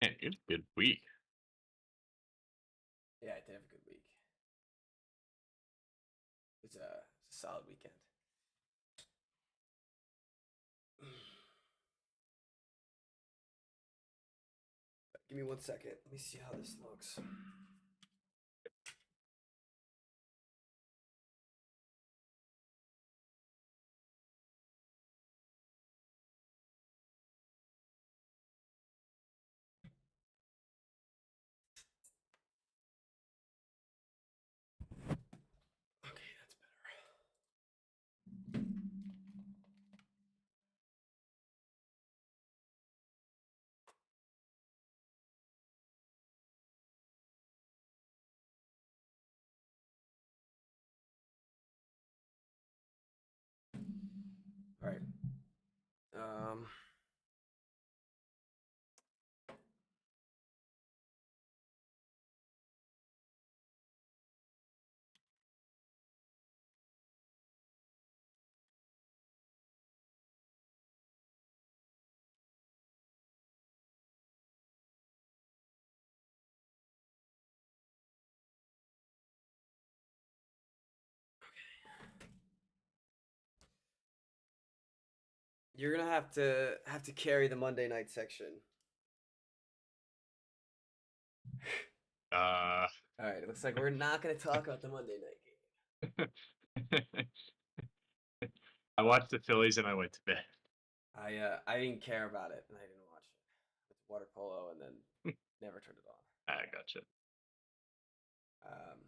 Man, it's a good week. Yeah, I did have a good week. It's a solid weekend. Give me 1 second. Let me see how this looks. Okay, that's better. All right. Um. You're gonna have to carry the Monday night section. Uh, All right. It looks like we're not gonna talk about the Monday night I watched the Phillies and I went to bed. game. I didn't care about it and I didn't watch it. It's water polo and then never turned it on. I gotcha. Um.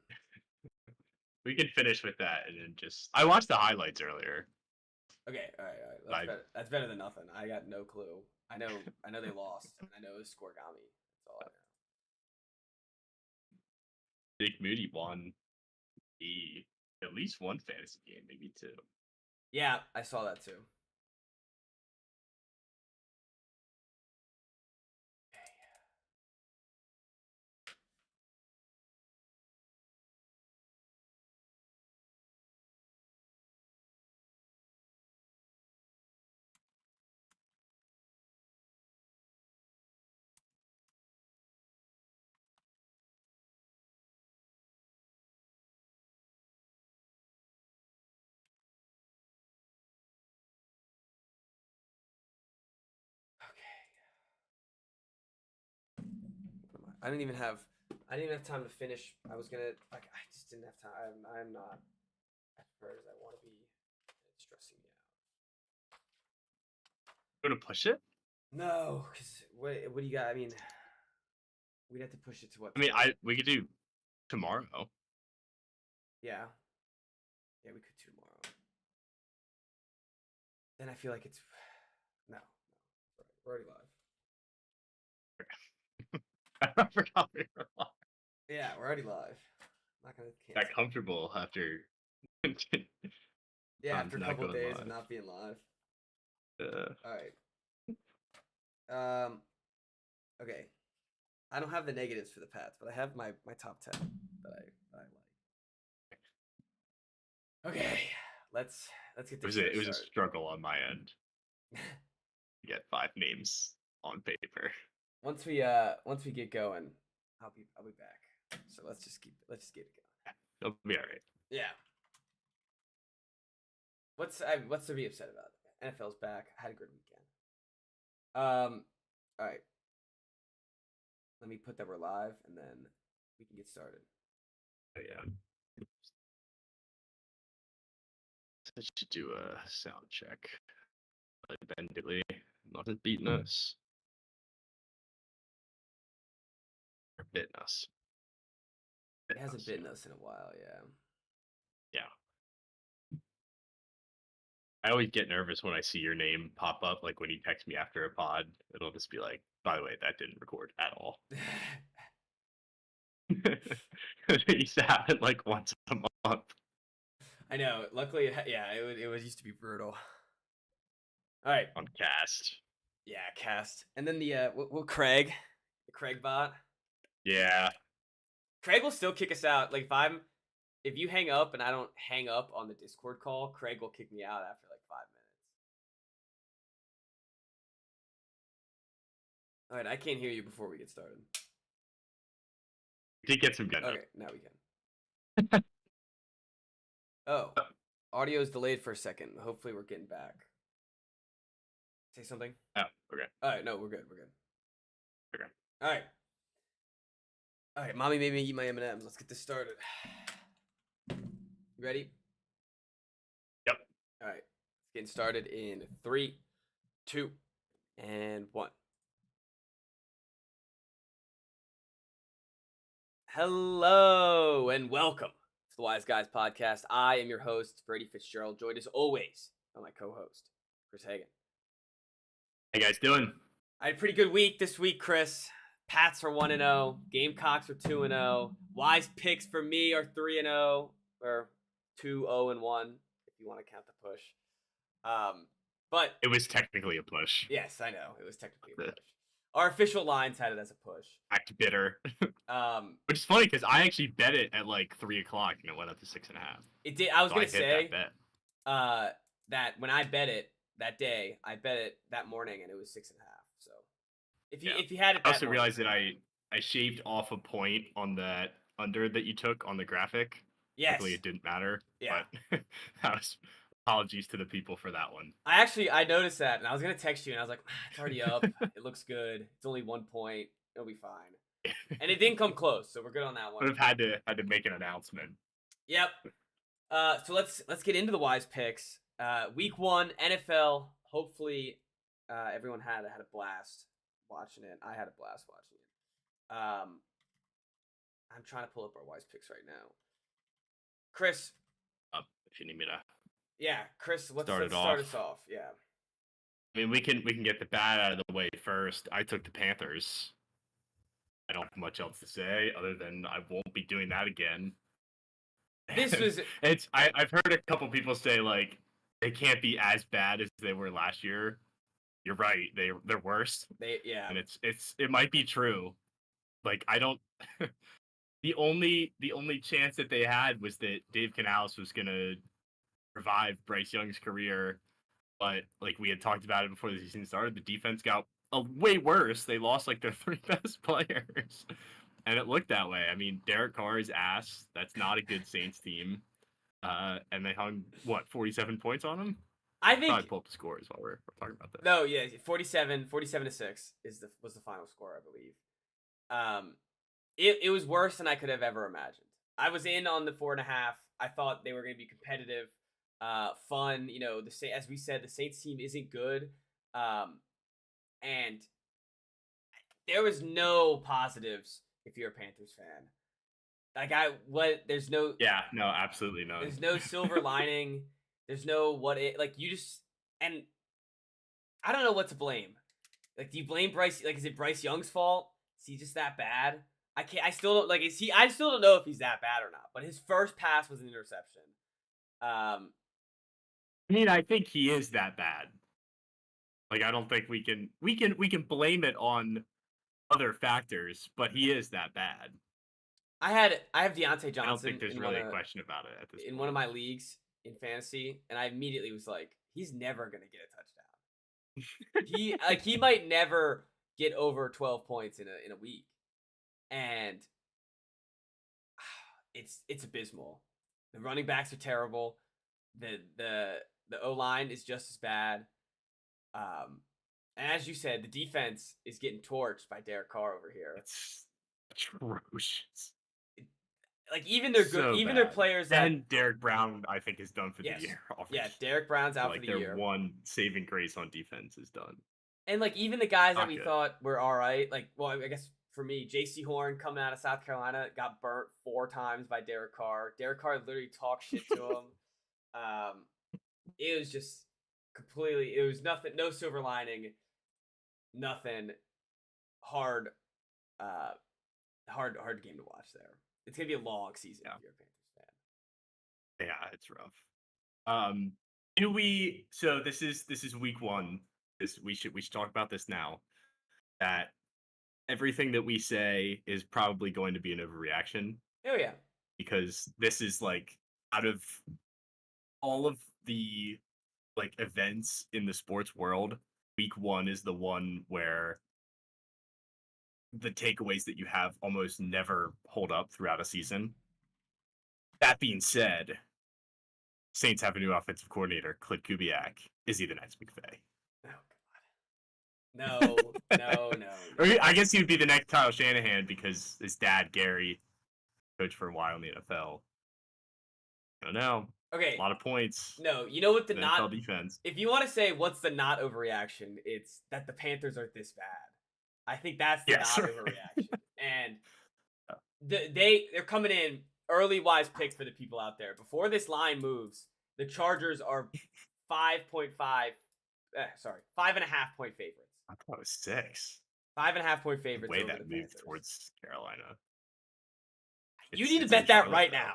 We can finish with that and then just. I watched the highlights earlier. Okay. All right. All right. I That's better than nothing. I got no clue. I know they lost. And I know it was scoregami. That's all I know. Big Moody won the at least one fantasy game, maybe two. Yeah, I saw that too. I didn't even have time to finish. I was gonna like I just didn't have time. I'm not as prepared as I want to be. It's stressing me out. Gonna push it. No, because what do you got? I mean, we'd have to push it to what I mean, tomorrow? we could do tomorrow. Yeah, yeah, we could do tomorrow. Then I feel like it's no. We're already live. I forgot we were live. Yeah, we're already live. I'm not gonna cancel. That comfortable after. Yeah, after a not couple of going days of live. not being live. Uh, All right. Okay. I don't have the negatives for the Pats, but I have my top 10 that I like. Okay, let's get it this was show a started. struggle on my end to get 5 names on paper. Once we get going, I'll be back. So let's just get it going. It'll be all right. Yeah. What's to be upset about? NFL's back. I had a good weekend. All right. Let me put that we're live, and then we can get started. But yeah. I should do a sound check. Ben Diddley not has beaten us. Or bitten us. It hasn't bitten us in a while, yeah. Yeah. I always get nervous when I see your name pop up, like when you text me after a pod. It'll just be like, by the way, that didn't record at all. It used to happen like once a month. I know. Luckily, it was used to be brutal. All right. On cast. Yeah, cast. And then the Craig, the Craig bot. Yeah. Craig will still kick us out. Like if you hang up and I don't hang up on the Discord call, Craig will kick me out after like 5 All right, I can't hear you before we get started. Did get some good. Okay, now we can. Oh, audio is delayed for a second. Hopefully, we're getting back. Say something. Oh, okay. All right, no, we're good. We're good. Okay. All right. All right, mommy made me eat my M&Ms. Let's get this started. You ready? Yep. All right. It's getting started in 3, 2, and 1. Hello and welcome to the Wise Guys podcast. I am your host, Brady Fitzgerald, joined as always by my co-host, Chris Hagan. How you guys doing? I had a pretty good week this week, Chris. Pats are 1-0. Gamecocks are 2-0. Wise picks for me are 3-0 or 2-0-1 if you want to count the push. But it was technically a push. Yes, I know it was technically a push. Our official lines had it as a push. Act bitter. Which is funny because I actually bet it at like 3:00 and it went up to 6.5. It did. I was gonna say that bet. That when I bet it that day, I bet it that morning and it was 6.5. So if you had it, I also realized that I shaved off a point on that under that you took on the graphic. Yes. Luckily, it didn't matter. Yeah. But that was apologies to the people for that one. I noticed that and I was gonna text you and I was like, it's already up. It looks good. It's only 1 point. It'll be fine. And it didn't come close, so we're good on that one. Would have had to make an announcement. Yep. So let's get into the Wise picks. Week 1 NFL. Hopefully, everyone had a blast watching it. I had a blast watching it. I'm trying to pull up our Wise picks right now. Chris, if you need me to. Yeah, Chris, let's start us off. Yeah. I mean, we can get the bad out of the way first. I took the Panthers. I don't have much else to say other than I won't be doing that again. This was I've heard a couple people say like they can't be as bad as they were last year. You're right. They're worse. And it might be true. Like I don't the only chance that they had was that Dave Canales was gonna revive Bryce Young's career. But like we had talked about it before the season started, the defense got way worse. They lost like their 3 best players. And it looked that way. I mean, Derek Carr is ass. That's not a good Saints team. And they hung, 47 points on them? I think I'd pull up the scores while we're talking about this. No, yeah, 47-6 was the final score, I believe. It was worse than I could have ever imagined. I was in on the 4.5. I thought they were going to be competitive, fun. You know, as we said, the Saints team isn't good, and there was no positives if you're a Panthers fan. There's no. Yeah, no, absolutely no. There's no silver lining. There's no and I don't know what to blame. Like, do you blame Bryce? Like, is it Bryce Young's fault? Is he just that bad? I still don't like. I still don't know if he's that bad or not. But his first pass was an interception. I mean, I think he is that bad. Like, I don't think we can blame it on other factors, but he is that bad. I have Deontay Johnson. I don't think there's really a question about it at this point. In one of my leagues in fantasy, and I immediately was like, he's never gonna get a touchdown. he might never get over 12 points in a week, and it's abysmal. The running backs are terrible. The O-line is just as bad. And as you said, the defense is getting torched by Derek Carr over here. It's atrocious. Like, even their good, even their players. And Derek Brown, I think, is done for the year. Already. Yeah, Derek Brown's out for the year. Their one saving grace on defense is done. And like, even the guys that we thought were all right, like, well, I guess for me, J.C. Horn coming out of South Carolina got burnt 4 times by Derek Carr. Derek Carr literally talked shit to him. It was just completely. It was nothing. No silver lining. Nothing. Hard game to watch there. It's gonna be a long season if you're a Panthers fan. Yeah, it's rough. So this is week 1. We should talk about this now. That everything that we say is probably going to be an overreaction. Oh yeah. Because this is like, out of all of the like events in the sports world, week 1 is the one where the takeaways that you have almost never hold up throughout a season. That being said, Saints have a new offensive coordinator, Clint Kubiak. Is he the next McVay? Oh God. No. Or I guess he would be the next Kyle Shanahan because his dad, Gary, coached for a while in the NFL. I don't know. Okay. A lot of points. No, you know what the not NFL defense. If you want to say what's the not overreaction, it's that the Panthers are this bad. I think that's the not overreaction. And they're coming in early wise pick for the people out there. Before this line moves, the Chargers are 5.5 5.5 point favorites. I thought it was 6. 5.5 point favorites. The way that moved Panthers. Towards Carolina. You need to bet that right now.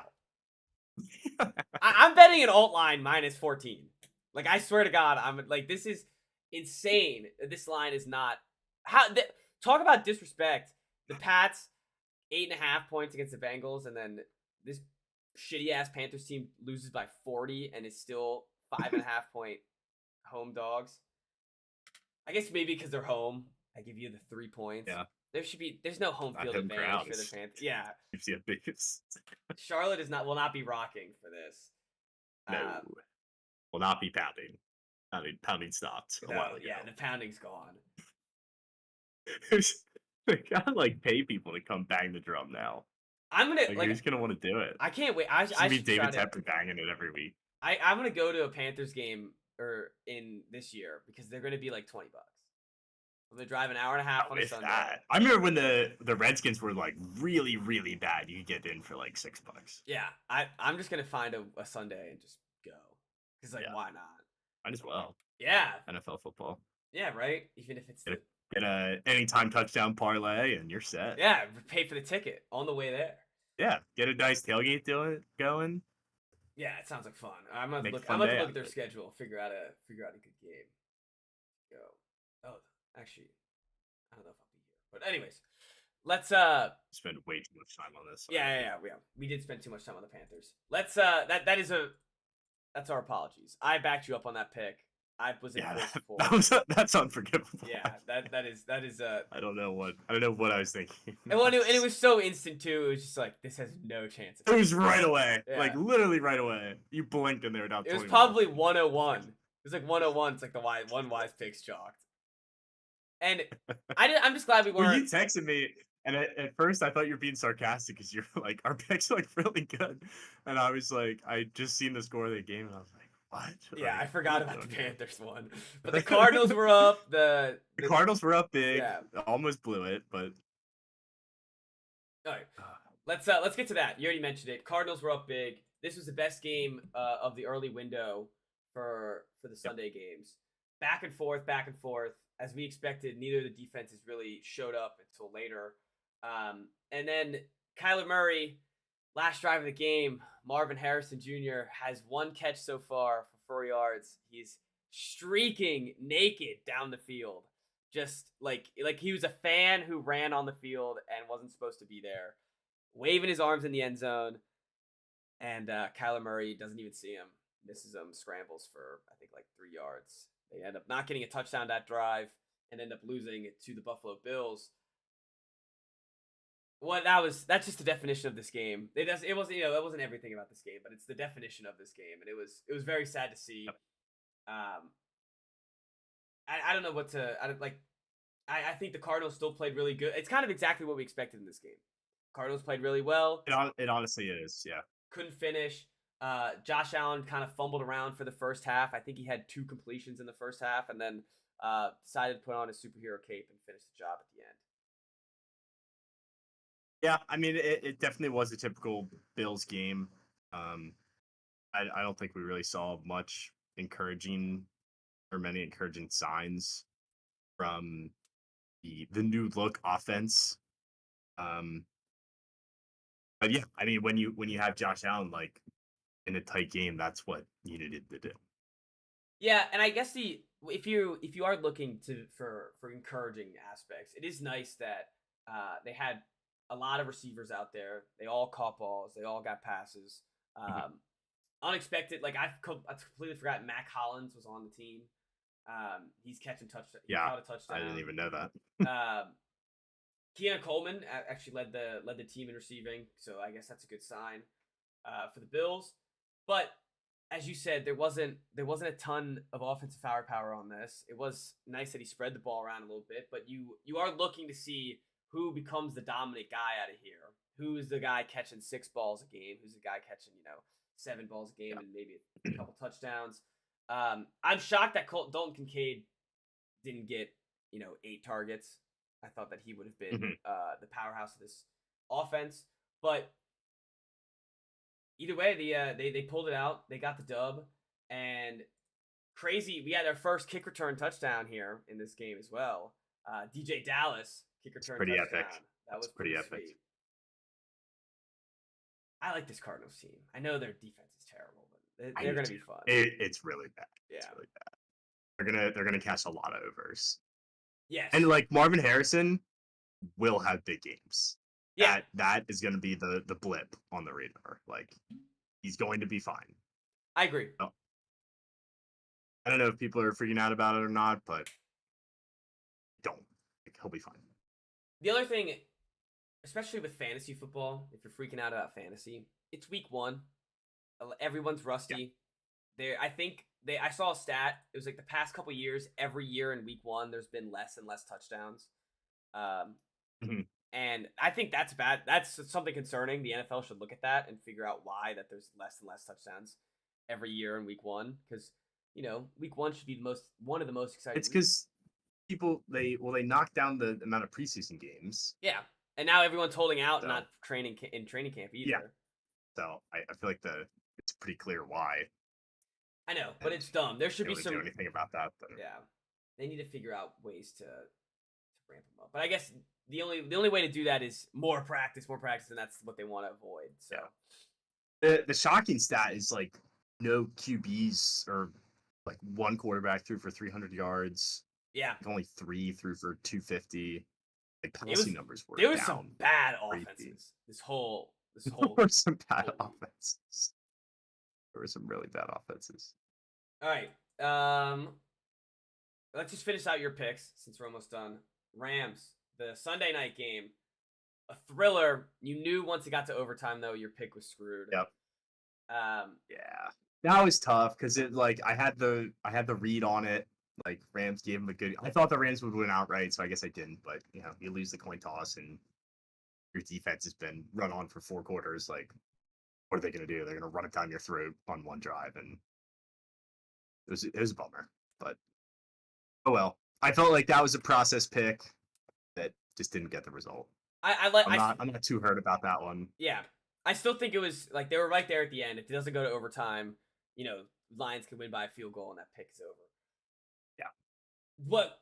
I'm betting an alt line minus 14. Like, I swear to God, I'm like, this is insane. This line is not talk about disrespect. The Pats 8.5 points against the Bengals, and then this shitty ass Panthers team loses by 40 and is still 5.5 point home dogs. I guess maybe because they're home, I give you the 3 points. Yeah. There's no home field advantage for the Panthers. Yeah. Gives you a biggest. Charlotte will not be rocking for this. No. Will not be pounding. Pounding stopped a while ago. Yeah, the pounding's gone. They gotta like pay people to come bang the drum now. I'm gonna who's gonna want to do it? I can't wait. I should David Tepper banging it every week. I'm gonna go to a Panthers game in this year because they're gonna be like $20. I'm gonna drive an hour and a half on a Sunday. I remember when the Redskins were like really, really bad. You could get in for like $6. Yeah, I'm just gonna find a Sunday and just go because why not? Might as well. Yeah. NFL football. Yeah, right. Even if it's get a anytime touchdown parlay and you're set. Yeah, pay for the ticket on the way there. Yeah, get a nice tailgate going. Yeah, it sounds like fun. I'm gonna look at their schedule, figure out a good game. Go. Oh, actually, I don't know if I'll be here. But anyways, let's spend way too much time on this. Yeah. We did spend too much time on the Panthers. Let's that's our apologies. I backed you up on that pick. I was in that's unforgivable. Yeah, that is I don't know what I was thinking. And it was so instant too. It was just like, this has no chance. It was right away. Yeah. Like literally right away. You blinked and they were down. It was probably 101. It was like 101. It's like the one wise pick's chalked. And I'm just glad we weren't. Well, you texted me, and at first I thought you were being sarcastic because you're like, our picks are like really good, and I was like, I just seen the score of the game, and I was like, what? Yeah, I forgot about the Panthers one, but the Cardinals were up. The Cardinals were up big. Yeah. Almost blew it, but all right. Let's get to that. You already mentioned it. Cardinals were up big. This was the best game of the early window for the Sunday games. Back and forth. As we expected, neither of the defenses really showed up until later. And then Kyler Murray, last drive of the game, Marvin Harrison Jr. has 1 catch so far for 4 yards. He's streaking naked down the field. Just like he was a fan who ran on the field and wasn't supposed to be there. Waving his arms in the end zone. And Kyler Murray doesn't even see him. Misses him, scrambles for, I think, like 3 yards. They end up not getting a touchdown that drive and end up losing it to the Buffalo Bills. Well, that's just the definition of this game. It wasn't it wasn't everything about this game, but it's the definition of this game, and it was very sad to see. Yep. I don't know what to I think the Cardinals still played really good. It's kind of exactly what we expected in this game. Cardinals played really well. It honestly is, yeah. Couldn't finish. Josh Allen kind of fumbled around for the first half. I think he had 2 completions in the first half, and then decided to put on his superhero cape and finish the job at the end. Yeah, I mean, it definitely was a typical Bills game. I don't think we really saw much encouraging or many encouraging signs from the new look offense. But yeah, I mean, when you have Josh Allen like in a tight game, that's what you needed to do. Yeah, and I guess if you are looking for encouraging aspects, it is nice that they had a lot of receivers out there. They all caught balls. They all got passes. Unexpected. Like I completely forgot Mac Hollins was on the team. He's catching touchdowns. Yeah, caught a touchdown. I didn't even know that. Keon Coleman actually led the team in receiving, so I guess that's a good sign for the Bills. But as you said, there wasn't a ton of offensive firepower on this. It was nice that he spread the ball around a little bit, but you are looking to see who becomes the dominant guy out of here. Who's the guy catching 6 balls a game? Who's the guy catching 7 balls a game and maybe a couple touchdowns? I'm shocked that Dalton Kincaid didn't get 8 targets. I thought that he would have been the powerhouse of this offense, but either way, they pulled it out. They got the dub, and crazy. We had our first kick return touchdown here in this game as well. DJ Dallas kick return touchdown. Epic. That was pretty epic. Sweet. I like this Cardinals team. I know their defense is terrible, but they're going to be fun. It's really bad. Yeah. It's really bad. They're gonna catch a lot of overs. Yes. And like Marvin Harrison will have big games. Yeah. That is going to be the blip on the radar. Like, he's going to be fine. I agree. I don't know if people are freaking out about it or not, but he'll be fine. The other thing, especially with fantasy football, if you're freaking out about fantasy, it's week 1. Everyone's rusty. Yeah. I saw a stat. It was like the past couple years, every year in week 1, there's been less and less touchdowns. And I think that's bad. That's something concerning. The NFL should look at that and figure out why that there's less and less touchdowns every year in week 1. Because week 1 should be one of the most exciting. It's because people they knocked down the amount of preseason games. Yeah, and now everyone's holding out, not training in training camp either. Yeah. So I feel like it's pretty clear why. I know, but it's dumb. There should be some. Do anything about that. But... Yeah, they need to figure out ways to ramp them up. But I guess the only way to do that is more practice, and that's what they want to avoid. So the shocking stat is like no QBs or like one quarterback threw for 300 yards. Yeah, like only 3 threw for 250. Like passing numbers were. There was some bad offenses. This whole. There were some bad offenses. There were some really bad offenses. All right. Let's just finish out your picks since we're almost done. Rams, the Sunday night game, a thriller. You knew once it got to overtime, though, your pick was screwed. Yep. Yeah, that was tough because I had the read on it. Like Rams gave them a good. I thought the Rams would win outright, so I guess I didn't. But you lose the coin toss, and your defense has been run on for 4 quarters. Like, what are they going to do? They're going to run it down your throat on one drive, and it was a bummer. But oh well. I felt like that was a process pick that just didn't get the result. I'm not too hurt about that one. Yeah, I still think it was like they were right there at the end. If it doesn't go to overtime, Lions can win by a field goal and that pick is over. Yeah.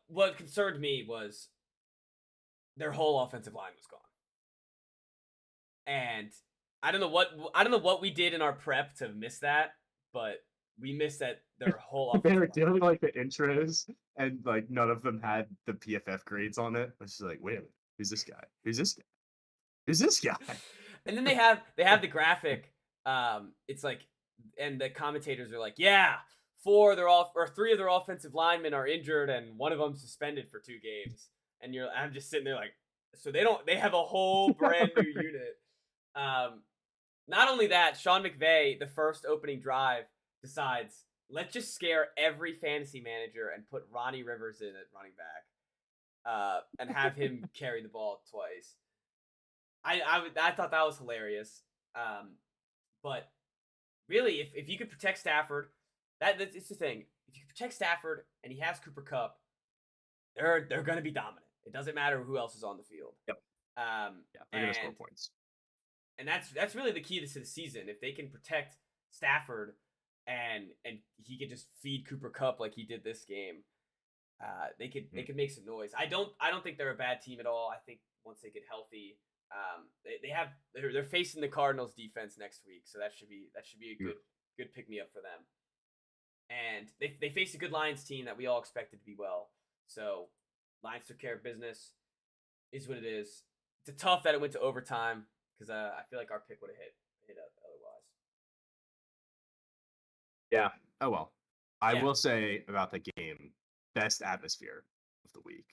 What concerned me was their whole offensive line was gone, and I don't know what we did in our prep to miss that, but we missed that their whole. They were doing like the intros, and like none of them had the PFF grades on it. I was just like, wait a minute, who's this guy? Who's this guy? Who's this guy? And then they have the graphic. It's like, and the commentators are like, yeah, 3 of their offensive linemen are injured, and one of them suspended for 2 games. And I'm just sitting there like, so they have a whole brand new unit. Not only that, Sean McVay, the first opening drive, decides, let's just scare every fantasy manager and put Ronnie Rivers in at running back, and have him carry the ball twice. I thought that was hilarious. But really, if you could protect Stafford, it's the thing. If you can protect Stafford and he has Cooper Kupp, they're going to be dominant. It doesn't matter who else is on the field. Yep. They're going to score points. And that's really the key to the season. If they can protect Stafford and he could just feed Cooper Kupp like he did this game, they could make some noise. I don't think they're a bad team at all. I think once they get healthy, they're facing the Cardinals defense next week, so that should be a good pick me up for them. And they face a good Lions team that we all expected to be well. So Lions took care of business. Is what it is. It's tough that it went to overtime because I feel like our pick would have hit otherwise. Yeah. Oh well. I will say about the game, best atmosphere of the week.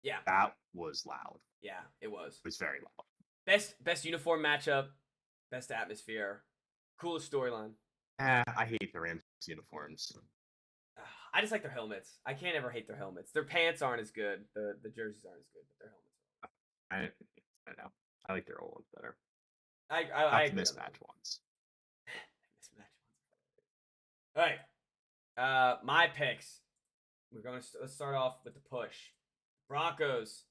Yeah. That was loud. Yeah, it was. It was very loud. Best uniform matchup, best atmosphere, coolest storyline. I hate the Rams uniforms. I just like their helmets. I can't ever hate their helmets. Their pants aren't as good. The jerseys aren't as good, but their helmets. I know. I like their old ones better. I agree. Mismatch ones. All right. My picks. Let's start off with the push. Broncos.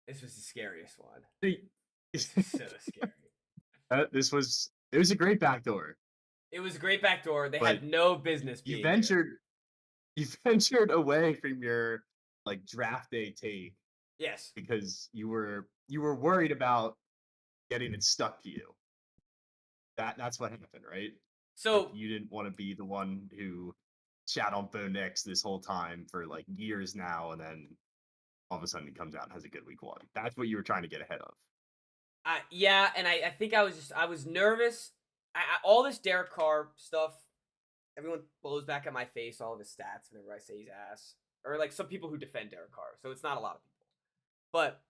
This was the scariest one. This is so scary. It was a great backdoor. It was a great backdoor. They had no business being You ventured away from your like draft day take. Yes. Because you were worried about getting it stuck to you. That's what happened, right? So like, you didn't want to be the one who shat on Bo Nix this whole time for like years now, and then all of a sudden he comes out and has a good week 1. That's what you were trying to get ahead of. Yeah, and I think I was nervous. All this Derek Carr stuff, everyone blows back at my face all of his stats whenever I say he's ass. Or like some people who defend Derek Carr, so it's not a lot of people. But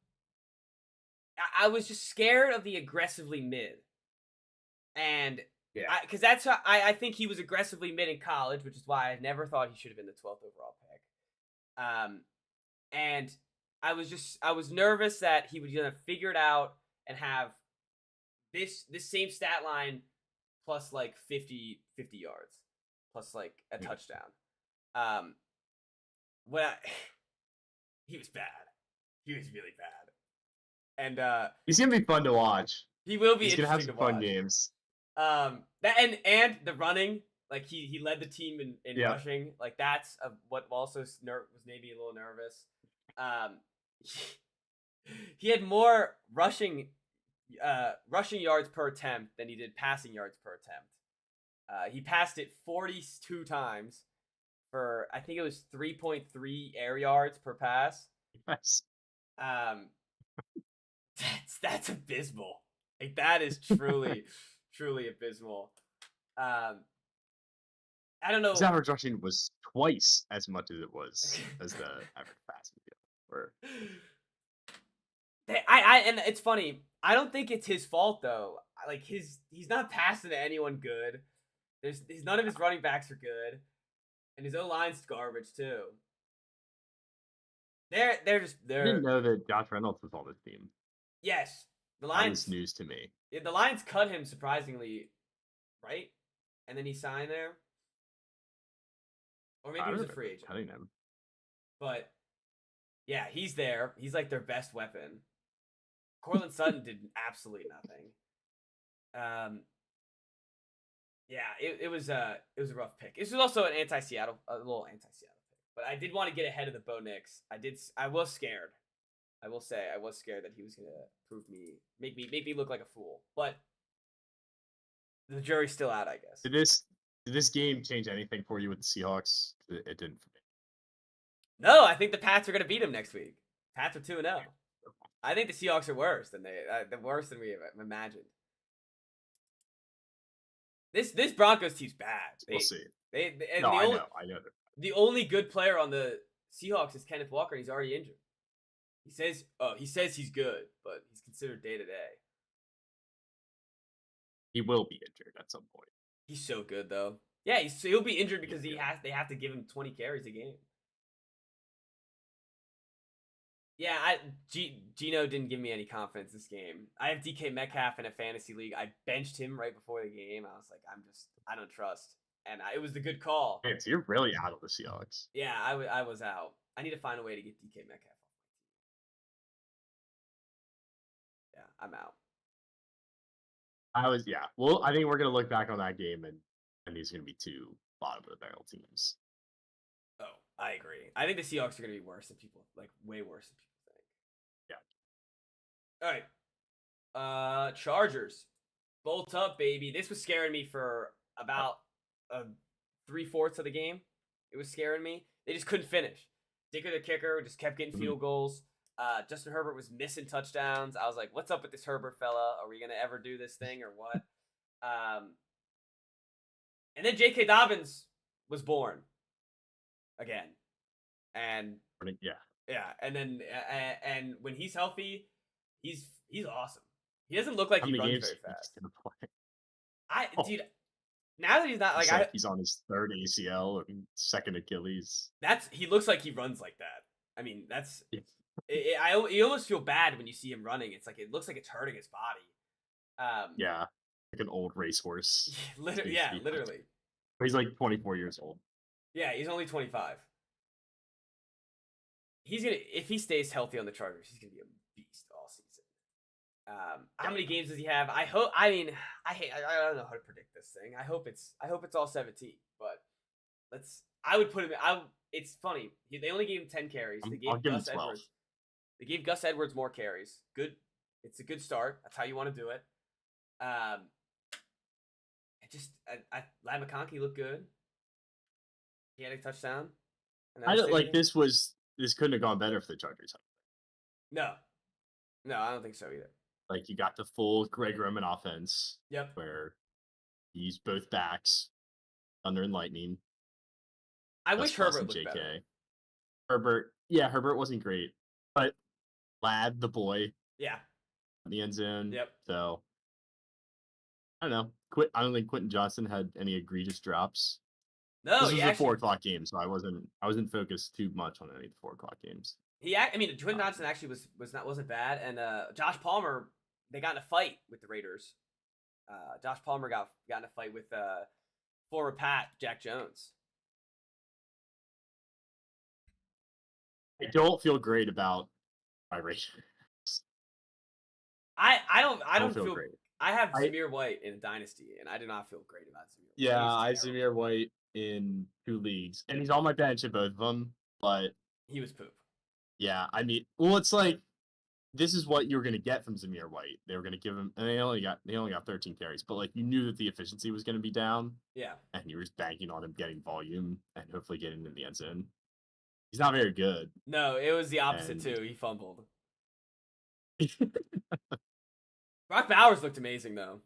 I was just scared of the aggressively mid. And because that's how I think he was aggressively mid in college, which is why I never thought he should have been the 12th overall pick. And I was nervous that he was gonna figure it out and have this same stat line plus like 50 yards plus like a touchdown. He was bad. He was really bad. And he's gonna be fun to watch. He will be. He's gonna have some fun games. That and the running, like he led the team in rushing. Like that's what also was maybe a little nervous. He had more rushing yards per attempt than he did passing yards per attempt. He passed it 42 times for I think it was 3.3 air yards per pass. Yes. That's abysmal. Like that is truly abysmal. I don't know. His average rushing was twice as much as it was as the average passing. And it's funny. I don't think it's his fault though. Like he's not passing to anyone good. None of his running backs are good, and his O-line's garbage too. I didn't know that Josh Reynolds was on this team. Yes, the Lions. That was news to me. Yeah, the Lions cut him surprisingly, right? And then he signed there, or maybe he was a free agent. Cutting him. But yeah, he's there. He's like their best weapon. Courtland Sutton did absolutely nothing. Yeah, it was a rough pick. This was also a little anti-Seattle pick. But I did want to get ahead of the Bo Nix. I was scared. I will say I was scared that he was gonna make me look like a fool. But the jury's still out, I guess. Did this game change anything for you with the Seahawks? It didn't for me. No, I think the Pats are gonna beat them next week. Pats are 2-0. I think the Seahawks are worse than worse than we imagined. This Broncos team's bad. We'll see. I know. The only good player on the Seahawks is Kenneth Walker, and he's already injured. He says he's good, but he's considered day to day. He will be injured at some point. He's so good though. Yeah, he'll be injured because they have to give him 20 carries a game. Yeah, Gino didn't give me any confidence this game. I have DK Metcalf in a fantasy league. I benched him right before the game. I was like, I don't trust. And it was the good call. Man, so you're really out of the Seahawks. Yeah, I was out. I need to find a way to get DK Metcalf. Yeah, I'm out. Well, I think we're gonna look back on that game and these are gonna be 2 bottom of the barrel teams. Oh, I agree. I think the Seahawks are gonna be worse than people way worse than people think. Yeah. All right. Chargers. Bolt up, baby. This was scaring me for about 3/4 of the game. It was scaring me. They just couldn't finish. Dicker the kicker just kept getting field goals. Justin Herbert was missing touchdowns. I was like, what's up with this Herbert fella? Are we going to ever do this thing or what? And then J.K. Dobbins was born again. And Yeah, and then and when he's healthy, he's awesome. He doesn't look like How he many runs games very he's fast. gonna play? Oh, Dude, now that he's not he like said he's on his third ACL and second Achilles. he looks like he runs like that. I mean, that's Yeah, you almost feel bad when you see him running. It's like it looks like it's hurting his body. yeah, like an old racehorse. Literally, Needs to yeah, be like, literally. he's like 24 years old. Yeah, he's only 25. He's gonna if he stays healthy on the Chargers, he's gonna be a beast all season. How Yeah, many games does he have? I hope. I mean, I don't know how to predict this thing. I hope it's all 17. But let's. I would put him. It's funny. They only gave him 10 carries. I'll give him 12. They gave Gus Edwards more carries. Good. It's a good start. That's how you want to do it. Lad McConkey looked good. He had a touchdown. I don't like this couldn't have gone better for the Chargers. No, I don't think so either. Like you got the full Greg Roman offense. Yep. Where he's both backs, Thunder and Lightning. I wish Herbert looked better. Herbert wasn't great, but Lad, the boy, in the end zone. Yep. So I don't know. I don't think Quentin Johnson had any egregious drops. No, this was a 4 o'clock game, so I wasn't focused too much on any of the 4 o'clock games. Quentin Johnson actually wasn't bad, and Josh Palmer, they got in a fight with the Raiders. Josh Palmer got in a fight with former Pat Jack Jones. I don't feel great about my Raiders. I don't feel great. I have Zamir White in a dynasty, and I do not feel great about Zamir. Yeah, I have Zamir White in 2 leagues, and he's on my bench in both of them. But he was poop. Yeah, I mean, well, it's like this is what you were going to get from Zamir White. They were going to give him, and they only got 13 carries, but like you knew that the efficiency was going to be down. Yeah, and you were just banking on him getting volume and hopefully getting in the end zone. He's not very good. No, it was the opposite too. He fumbled. Brock Bowers looked amazing though.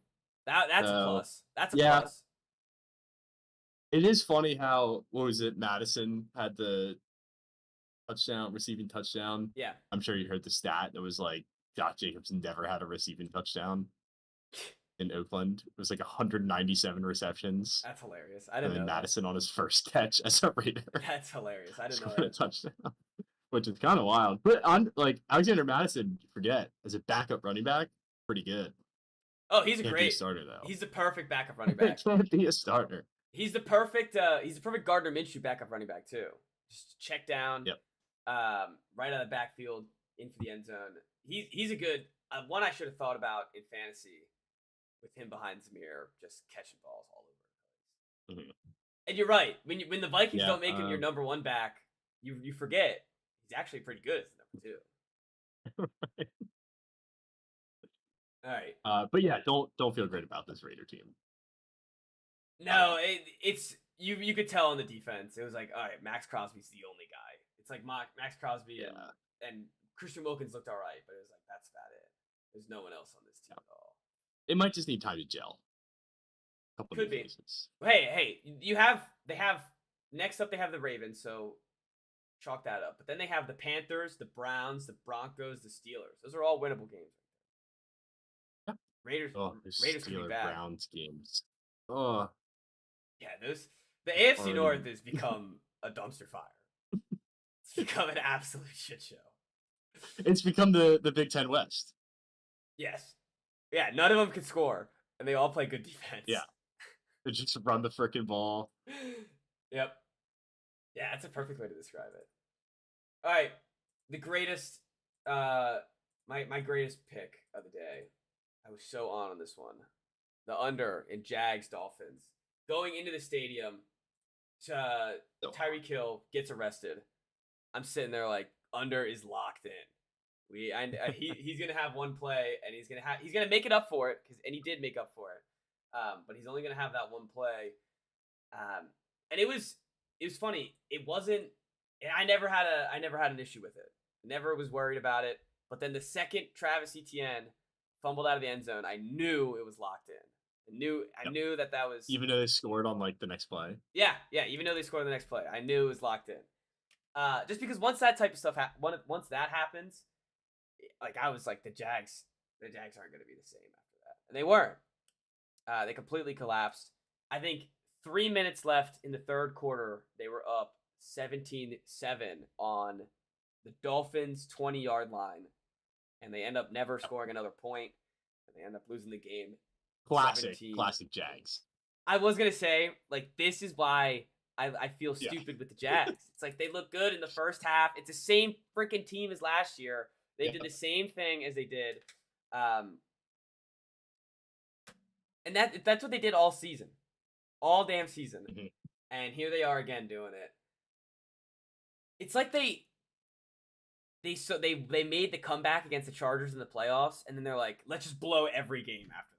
That's a plus. That's a plus. It is funny how Madison had the receiving touchdown. Yeah. I'm sure you heard the stat that was like Josh Jacobs never had a receiving touchdown in Oakland. It was like 197 receptions. That's hilarious. I didn't know Madison on his first catch as a Raider. That's hilarious. I didn't know that. A touchdown. Which is kind of wild. But on like Alexander Madison, forget, as a backup running back, pretty good. Oh, he's a Can't great be a starter though. He's the perfect backup running back. Can't be a starter. He's the perfect Gardner Minshew backup running back too. Just check down. Yep. Right out of the backfield into the end zone. He's a good one. I should have thought about in fantasy with him behind Zamir, just catching balls all over the place. Mm-hmm. And you're right. When the Vikings don't make him your number 1 back, you forget he's actually pretty good as the number 2. All right. But yeah, don't feel great about this Raider team. No, it's you could tell on the defense. It was like, all right, Max Crosby's the only guy. It's like Max Crosby and Christian Wilkins looked all right, but it was like that's about it. There's no one else on this team at all. It might just need time to gel. Could be. Faces. Hey, they have next up they have the Ravens, so chalk that up. But then they have the Panthers, the Browns, the Broncos, the Steelers. Those are all winnable games. Yeah. Raiders could be bad. Browns games. Oh. Yeah, the AFC North has become a dumpster fire. It's become an absolute shit show. It's become the Big Ten West. Yes. Yeah, none of them can score, and they all play good defense. Yeah. They just run the frickin' ball. Yep. Yeah, that's a perfect way to describe it. All right. The greatest, my greatest pick of the day. I was so on this one. The under in Jags Dolphins. Going into the stadium, Tyreek Hill gets arrested. I'm sitting there like, under is locked in. He's gonna have one play, and he's gonna make it up for it and he did make up for it. But he's only gonna have that one play. And it was funny. It wasn't. I never had an issue with it. Never was worried about it. But then the second Travis Etienne fumbled out of the end zone, I knew it was locked in. I knew that was. Even though they scored on like the next play. Yeah. Even though they scored on the next play, I knew it was locked in. Just because once that type of stuff once that happens, like I was like the Jags aren't going to be the same after that, and they weren't. They completely collapsed. I think 3 minutes left in the third quarter, they were up 17-7 on the Dolphins' 20-yard line, and they end up never scoring another point, and they end up losing the game. Classic Jags. I was gonna say, like, this is why I feel stupid with the Jags. It's like they look good in the first half. It's the same freaking team as last year. They did the same thing as they did, and that's what they did all season, all damn season. Mm-hmm. And here they are again doing it. It's like they made the comeback against the Chargers in the playoffs, and then they're like, let's just blow every game after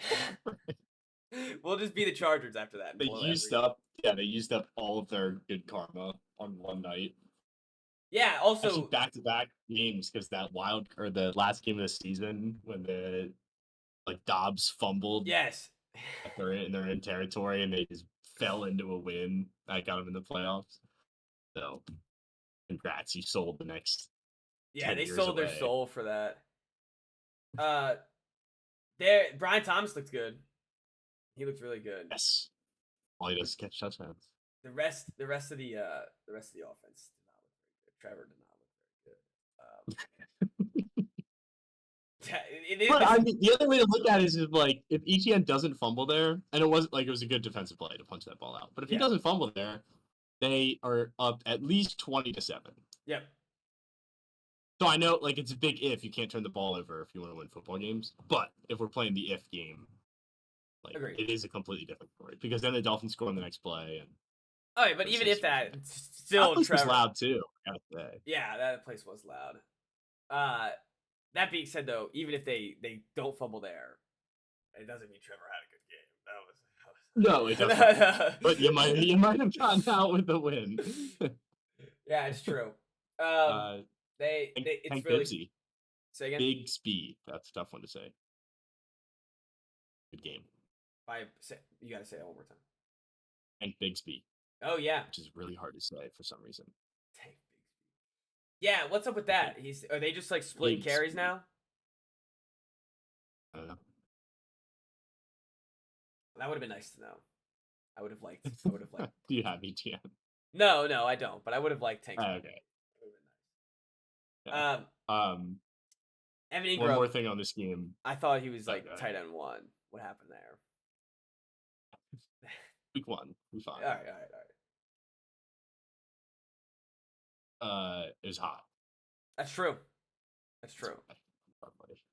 that. We'll just be the Chargers after that. They used up all of their good karma on one night. Yeah, also back-to-back games, because that the last game of the season when the Dobbs fumbled. Yes. They're in territory and they just fell into a win that got them in the playoffs. So, congrats, you sold the next. Yeah, they sold their soul for that. Brian Thomas looked good. He looked really good. Yes. All he does is catch touchdowns. The rest of the offense did not look very good. Trevor did not look very good. But I mean, the other way to look at it is like, if Etienne doesn't fumble there, and it was a good defensive play to punch that ball out. But if he doesn't fumble there, they are up at least 20-7. Yep. So I know, it's a big if. You can't turn the ball over if you want to win football games. But if we're playing the if game, agreed. It is a completely different story, because then the Dolphins score on the next play. And but even if that, still that Trevor was loud too. I gotta say. Yeah, that place was loud. That being said, though, even if they don't fumble there, it doesn't mean Trevor had a good game. No, it doesn't. But you might have gotten out with the win. Yeah, it's true. It's really Bigsby. Say again. Big speed. That's a tough one to say. Good game. You gotta say it one more time. And Bigsby. Oh yeah, which is really hard to say for some reason. Yeah, what's up with that? Are they just splitting carries now? I don't know. That would have been nice to know. I would have liked. Do you have ETN? No, I don't. But I would have liked Tank. Okay. That would have been nice. Yeah. Evan Ingram. One more thing on this game. I thought he was tight end 1. What happened there? Week 1. We fine. All right. It was hot. That's true. That's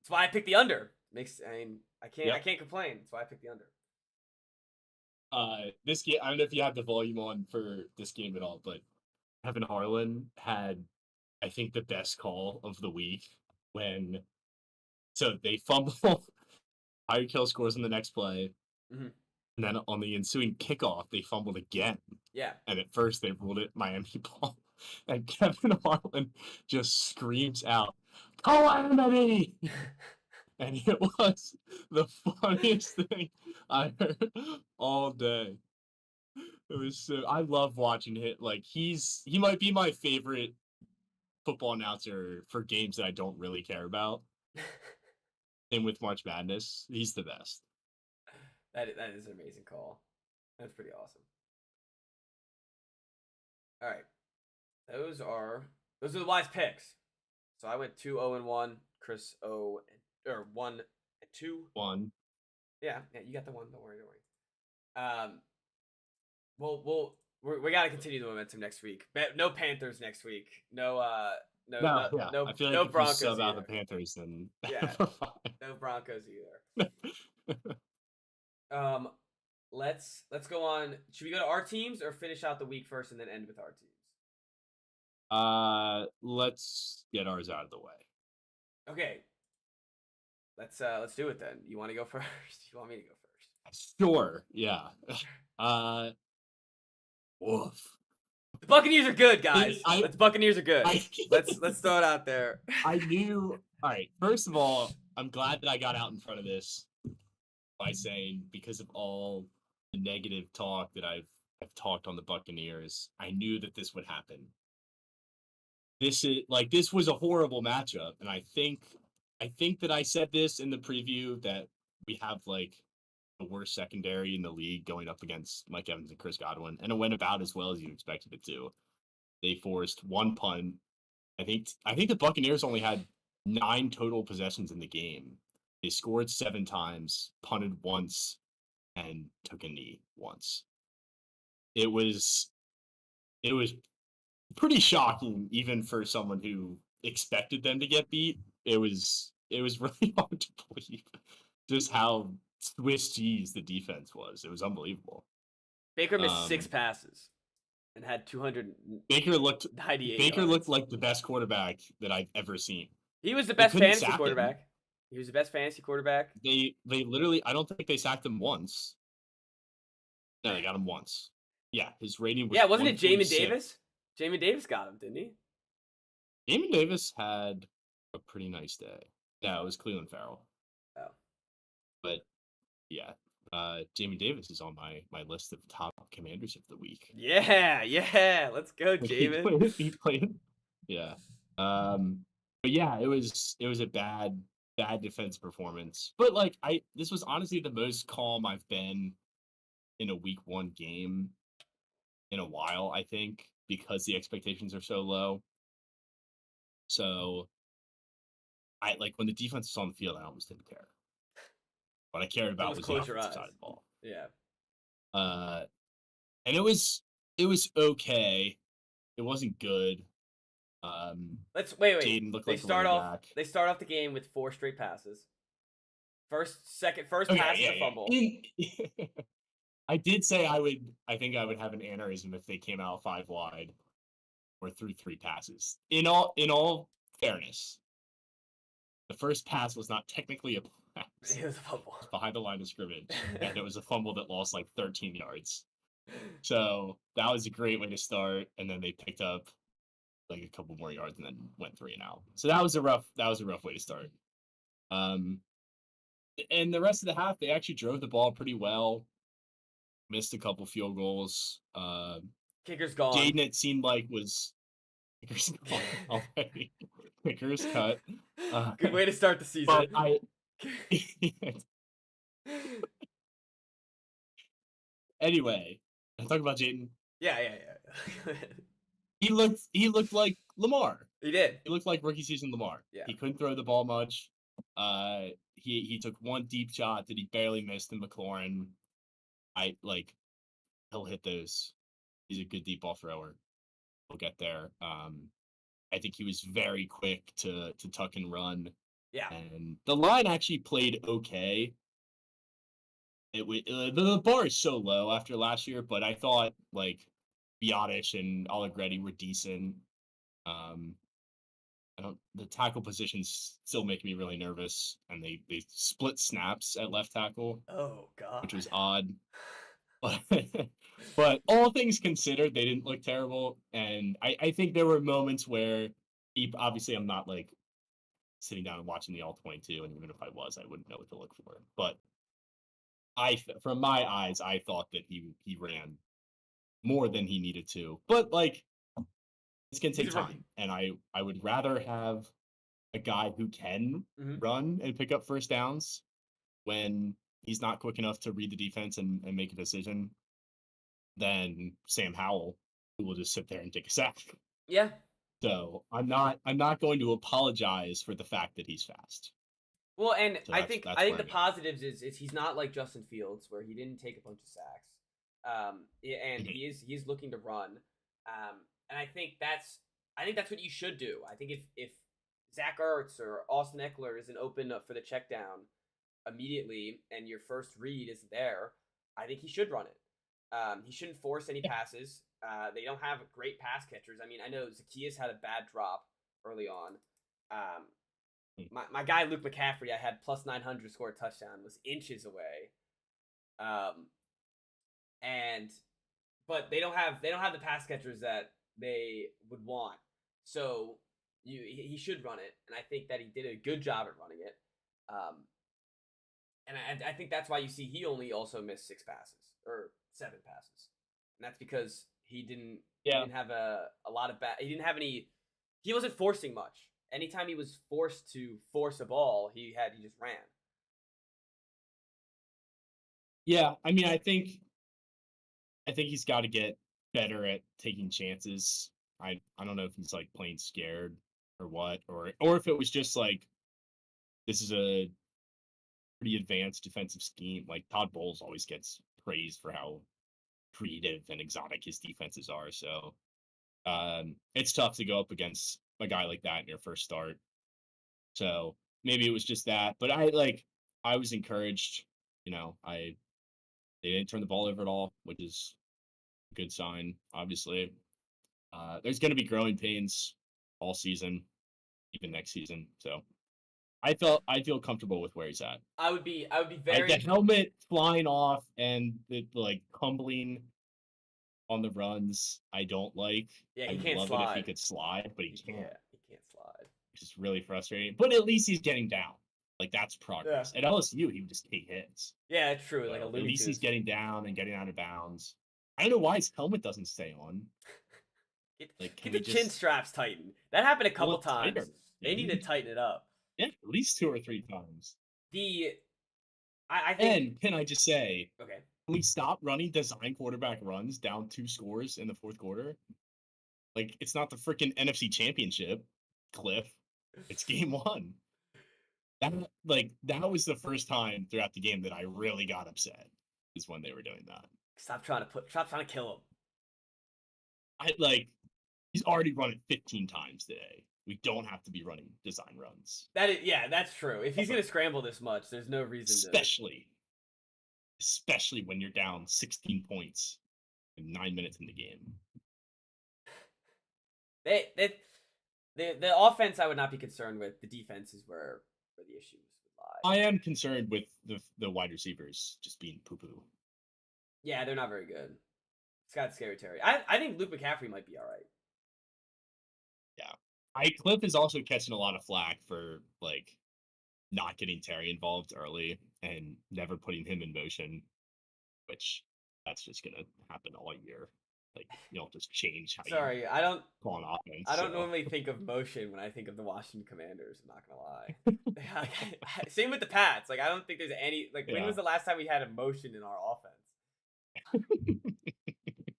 why I picked the under. I can't complain. That's why I picked the under. This game, I don't know if you have the volume on for this game at all, but Kevin Harlan had, I think, the best call of the week so they fumble. Tyreek Hill scores in the next play. Mm-hmm. And then on the ensuing kickoff, they fumbled again. Yeah. And at first they ruled it Miami ball. And Kevin Harlan just screams out, "Calamity!" And it was the funniest thing I heard all day. It was I love watching it. He might be my favorite football announcer for games that I don't really care about. And with March Madness, he's the best. That is an amazing call. That's pretty awesome. All right. Those are the wise picks. So I went 2-0-1, Chris 1-2. 1. Yeah, you got the 1. Don't worry. We got to continue the momentum next week. No Panthers next week. No I feel like if Broncos you sub out either. the Panthers, then yeah, no Broncos either. Let's go on. Should we go to our teams or finish out the week first and then end with our teams? Let's get ours out of the way. Okay. Let's do it then. You want to go first? You want me to go first? Sure. Yeah. Woof. The Buccaneers are good, guys. The Buccaneers are good. Let's throw it out there. I knew. All right. First of all, I'm glad that I got out in front of this by saying, because of all the negative talk that I've talked on the Buccaneers, I knew that this would happen. this was a horrible matchup, and I think that I said this in the preview that we have like the worst secondary in the league going up against Mike Evans and Chris Godwin, and it went about as well as you expected it to. They forced one punt. I think the Buccaneers only had 9 total possessions in the game. They scored 7 times, punted once, and took a knee once. It was pretty shocking, even for someone who expected them to get beat. It was really hard to believe just how Swiss cheese the defense was. It was unbelievable. Baker missed 6 passes and had 298 Baker yards. looked like the best quarterback that I've ever seen. He was the best fantasy quarterback. He was the best fantasy quarterback. They literally, I don't think they sacked him once. No, they got him once. Yeah, his rating was. Yeah, wasn't it Jamin Davis? Jamin Davis got him, didn't he? Jamin Davis had a pretty nice day. Yeah, it was Cleveland Farrell. Oh. But yeah, Jamin Davis is on my list of top commanders of the week. Yeah, let's go, Jamin. He played. Yeah. But yeah, it was a bad defense performance. But like this was honestly the most calm I've been in a week 1 game in a while, I think, because the expectations are so low. So I like when the defense was on the field, I almost didn't care. What I cared about was the offensive side of the ball. Yeah. And it was okay. It wasn't good. Let's wait. Jaden looked they start off the game with 4 straight passes. First pass is a fumble. I did say I think I would have an aneurysm if they came out 5 wide or threw 3 passes. In all fairness, the first pass was not technically a pass. It was a fumble. It was behind the line of scrimmage, and it was a fumble that lost like 13 yards. So that was a great way to start, and then they picked up like a couple more yards and then went 3 and out. So that was a rough way to start. And the rest of the half, they actually drove the ball pretty well. Missed a couple field goals. Kicker's gone. Jaden, it seemed like, was kicker's gone already. Kicker's cut. Good way to start the season. Anyway, I'll talk about Jaden. Yeah. He looked like Lamar. He did. He looked like rookie season Lamar. Yeah. He couldn't throw the ball much. He took one deep shot that he barely missed in McLaurin. He'll hit those. He's a good deep ball thrower. We'll get there. I think he was very quick to tuck and run. Yeah. And the line actually played okay. The bar is so low after last year, but I thought like Biotish and Allegretti were decent. The tackle positions still make me really nervous, and they split snaps at left tackle. Oh God, which was odd. But all things considered, they didn't look terrible, and I think there were moments where obviously I'm not like sitting down and watching the all 22, and even if I was, I wouldn't know what to look for. But from my eyes, I thought that he ran more than he needed to. But like, it's gonna take time, and I would rather have a guy who can run and pick up first downs when he's not quick enough to read the defense and make a decision than Sam Howell, who will just sit there and take a sack. Yeah. So I'm not going to apologize for the fact that he's fast. Well, and so I think the positives is he's not like Justin Fields, where he didn't take a bunch of sacks, and he's looking to run, and I think that's what you should do. I think if Zach Ertz or Austin Eckler isn't open up for the check down immediately and your first read isn't there, I think he should run it. He shouldn't force any passes. They don't have great pass catchers. I mean, I know Zacchaeus had a bad drop early on. My guy Luke McCaffrey, I had plus 900 score a touchdown, was inches away. But they don't have the pass catchers that they would want. So he should run it, and I think that he did a good job at running it. And I think that's why you see he only also missed 6 passes or 7 passes, and that's because he didn't have a lot of he didn't have any. he wasn't forcing much. Anytime he was forced to force a ball, he just ran. Yeah, I mean, I think he's got to get better at taking chances. I don't know if he's like playing scared or what, or if it was just like this is a pretty advanced defensive scheme. Like Todd Bowles always gets praised for how creative and exotic his defenses are. So it's tough to go up against a guy like that in your first start. So maybe it was just that, but I was encouraged. They didn't turn the ball over at all, which is a good sign. Obviously, there's going to be growing pains all season, even next season. So I feel comfortable with where he's at. I would be Like the very helmet flying off and the like tumbling on the runs, I don't like. Yeah, I he would can't love it if he slide. could slide, but he can't, He can't slide. which is really frustrating. But at least he's getting down. Like that's Yeah. progress. At LSU, he would just take hits. Yeah, it's true. Like a So at Looney least he's Tunes. getting down and getting out of bounds. I don't know why his helmet doesn't stay on. Like, can Get the we chin just straps tightened. That happened a couple pull it tighter? times. They need to tighten it up. Yeah, at least 2 or 3 times. I think. And can I just say, Okay. can we stop running design quarterback runs down 2 scores in the fourth quarter? Like, it's not the freaking NFC Championship, Cliff. It's game 1. That was the first time throughout the game that I really got upset, is when they were doing that. Stop trying to kill him. He's already run it 15 times today. We don't have to be running design runs. That's true. If he's gonna scramble this much, there's no reason especially when you're down 16 points in 9 minutes in the game. The offense I would not be concerned with. The defense is where the issues would lie. I am concerned with the wide receivers just being poo-poo. Yeah, they're not very good. Scott Scary Terry. I think Luke McCaffrey might be all right. Yeah. Cliff is also catching a lot of flack for like not getting Terry involved early and never putting him in motion, which that's just gonna happen all year. Like you don't just change how Sorry, you I don't go on offense. I don't normally think of motion when I think of the Washington Commanders, I'm not gonna lie. Same with the Pats. Like I don't think there's any when was the last time we had a motion in our offense?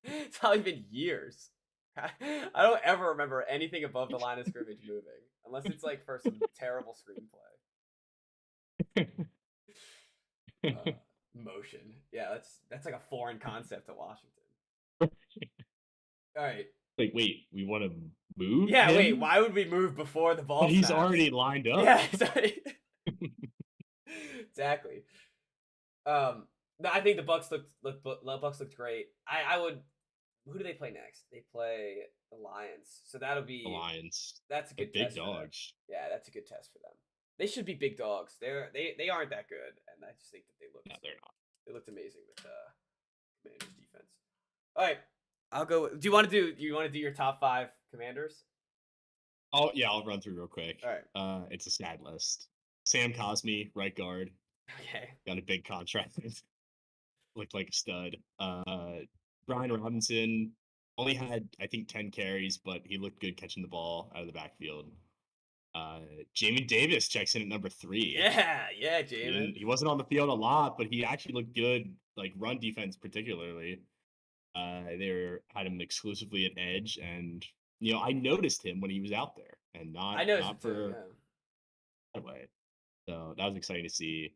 It's probably been years. I don't ever remember anything above the line of scrimmage moving, unless it's like for some terrible screenplay. Motion, yeah, that's like a foreign concept to Washington. All right. Like, wait, we want to move? Yeah, him? wait, why would we move before the ball? But he's already lined up. Yeah, exactly. No, I think the Bucks looked great. I would. Who do they play next? They play the Lions, so that'll be the Lions. That's a good big test dogs. Yeah, that's a good test for them. They should be big dogs. They aren't that good, and I just think that they look. No, they're not. They looked amazing with Commanders defense. All right, I'll go. Do you want to do your top 5 Commanders? Oh yeah, I'll run through real quick. All right. It's a sad list. Sam Cosmi, right guard. Okay. Got a big contract. Looked like a stud. Brian Robinson only had, I think, 10 carries, but he looked good catching the ball out of the backfield. Jamin Davis checks in at number 3. Yeah, Jamin. He wasn't on the field a lot, but he actually looked good, like run defense particularly. They had him exclusively at edge, and I noticed him when he was out there, and not for that way. So that was exciting to see.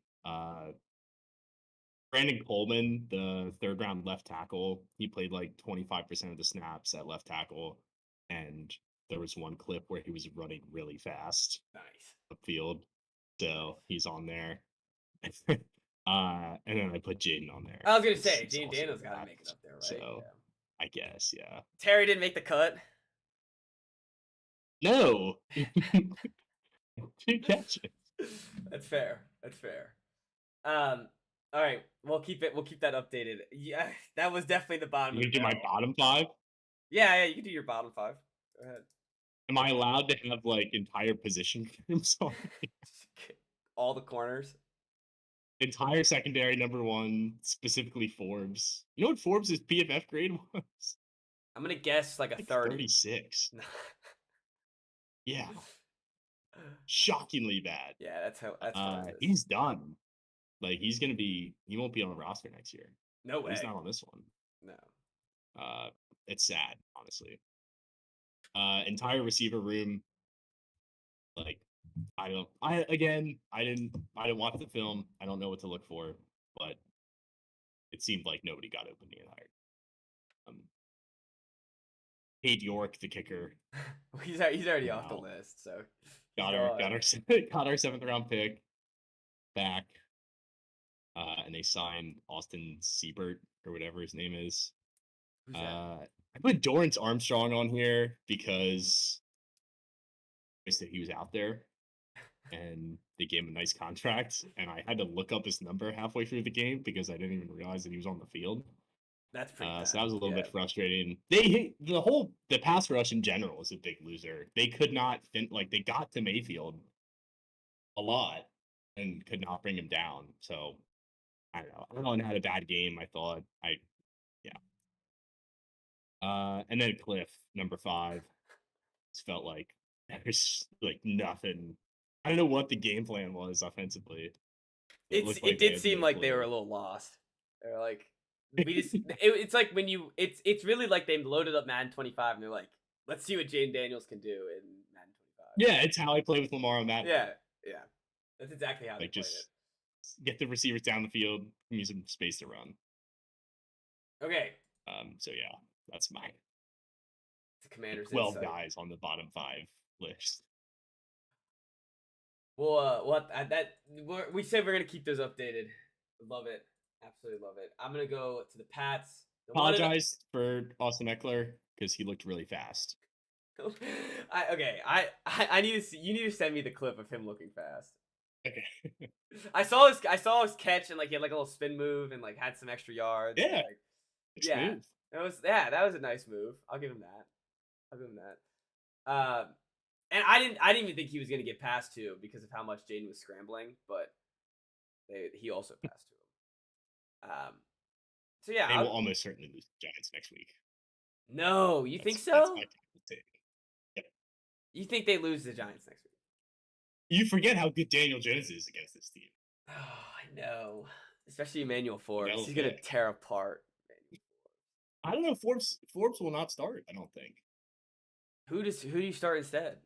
Brandon Coleman, the 3rd-round left tackle, he played like 25% of the snaps at left tackle, and there was one clip where he was running really fast. Nice. Upfield, so he's on there. And then I put Jaden on there. I was gonna say Jaden Daniels got to make it up there, right? So I guess, yeah. Terry didn't make the cut. No. 2 catches. That's fair. All right, we'll keep that updated. Yeah, that was definitely the bottom. You can do my bottom 5? Yeah, you can do your bottom 5. Go ahead. Am I allowed to have like entire position groups on all the corners? Entire secondary number 1, specifically Forbes. You know what Forbes' PFF grade was? I'm gonna guess like a 30. 36. Yeah, shockingly bad. Yeah, that's horrendous. He's done. Like he won't be on the roster next year. No At least way. not on this one. No. It's sad, honestly. Entire receiver room, like I didn't watch the film. I don't know what to look for, but it seemed like nobody got open the entire. Um, Cade York, the kicker, He's already off the list, so got our got our 7th-round pick back, and they signed Austin Siebert or whatever his name is. Who's that? I put Dorrance Armstrong on here because I said he was out there, and they gave him a nice contract, and I had to look up his number halfway through the game because I didn't even realize that he was on the field. That's pretty bad. So that was a little bit frustrating. The pass rush in general is a big loser. They could not they got to Mayfield a lot and could not bring him down. So I don't know. Allen had a bad game. I thought yeah. And then Cliff, number 5, just felt like there's like nothing. I don't know what the game plan was offensively. It did seem like they were a little lost. They were like, it's like when it's really like they loaded up Madden 25 and they're like, let's see what Jaden Daniels can do in Madden 25. Yeah, it's how I play with Lamar on Madden. Yeah. That's exactly how they played it. Get the receivers down the field, use some space to run. Okay. So yeah, that's my Commanders 12 guys on the bottom 5 list. Well, we said we're gonna keep those updated. Love it, absolutely love it. I'm gonna go to the Pats. Apologize for Austin Eckler because he looked really fast. I need to see. You need to send me the clip of him looking fast. Okay. I saw his catch and like he had like a little spin move and like had some extra yards. Yeah. Move. That was a nice move. I'll give him that. And I didn't even think he was gonna get past 2 because of how much Jaden was scrambling, but he also passed to him. So yeah, they will almost certainly lose the Giants next week. No, you think so? That's my take. Yep. You think they lose the Giants next week? You forget how good Daniel Jones is against this team. Oh, I know. Especially Emmanuel Forbes. He's gonna tear apart. I don't know. Forbes will not start. I don't think. Who do you start instead?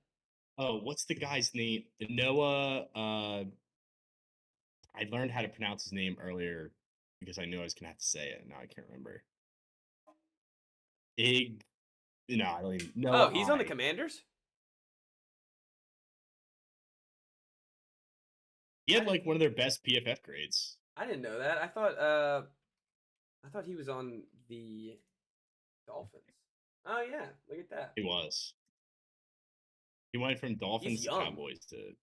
Oh, what's the guy's name? Noah. I learned how to pronounce his name earlier because I knew I was gonna have to say it. And now I can't remember. No, I don't even know. Oh, he's on the Commanders? He had like one of their best PFF grades. I didn't know that. I thought he was on the Dolphins. Oh yeah, look at that. He was. He went from Dolphins to Cowboys to.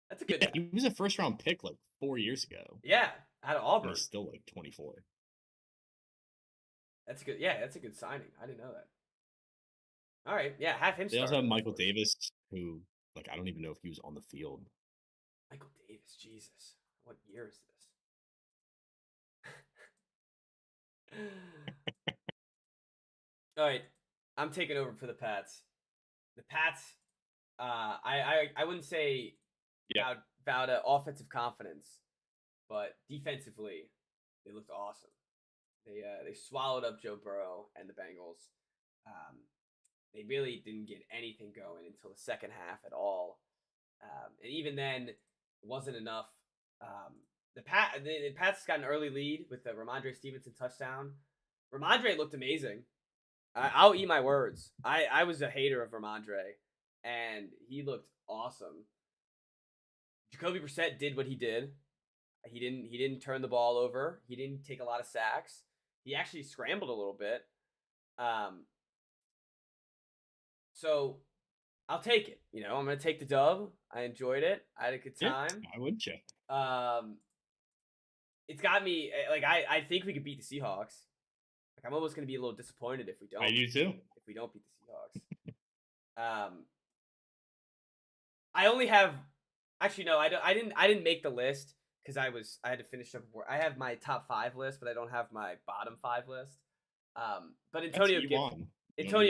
That's a good. He was a first-round pick like 4 years ago. Yeah, out of Auburn. And he's still like 24. That's a good. Yeah, that's a good signing. I didn't know that. All right, yeah, have him. They also have Michael Davis, who like I don't even know if he was on the field. Michael Davis, Jesus, what year is this? All right, I'm taking over for the Pats. The Pats, I wouldn't say about offensive confidence, but defensively, they looked awesome. They swallowed up Joe Burrow and the Bengals. They really didn't get anything going until the second half at all, and even then, it wasn't enough. The Pats got an early lead with the Ramondre Stevenson touchdown. Ramondre looked amazing. I'll eat my words. I was a hater of Ramondre, and he looked awesome. Jacoby Brissett did what he did. He didn't turn the ball over. He didn't take a lot of sacks. He actually scrambled a little bit. So I'll take it. You know, I'm gonna take the dub. I enjoyed it. I had a good time. I would check. It's got me like I think we could beat the Seahawks. Like I'm almost gonna be a little disappointed if we don't. I do too. If we don't beat the Seahawks. I only have. Actually, no. I didn't make the list because I had to finish up work. I have my top 5 list, but I don't have my bottom 5 list. But Antonio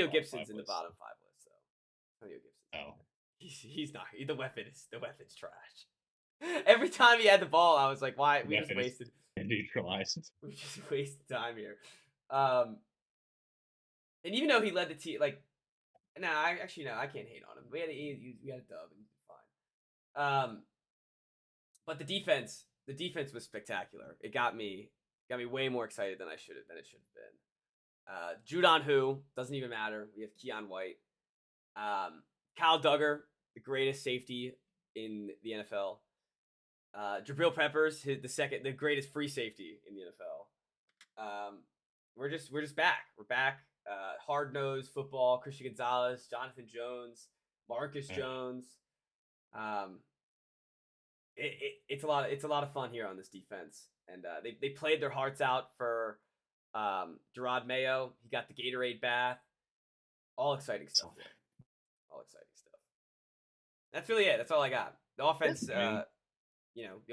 Gibson's in the bottom 5 list, though. Antonio Gibson's Oh, he's not. The weapon's trash. Every time he had the ball, I was like, why? We just wasted. Neutralized. We just wasted time here. And even though he led the team, like, no, I can't hate on him. We had a dub and fine. But the defense was spectacular. It got me way more excited than it should have been. Judon who doesn't even matter. We have Keon White, Kyle Duggar, the greatest safety in the NFL. Jabril Peppers, the greatest free safety in the NFL. We're just back. We're back. Hard-nosed football. Christian Gonzalez, Jonathan Jones, Marcus Jones. It's a lot of fun here on this defense, and they played their hearts out for Gerard Mayo. He got the Gatorade bath. All exciting stuff. All exciting stuff. That's really it. That's all I got. The offense, the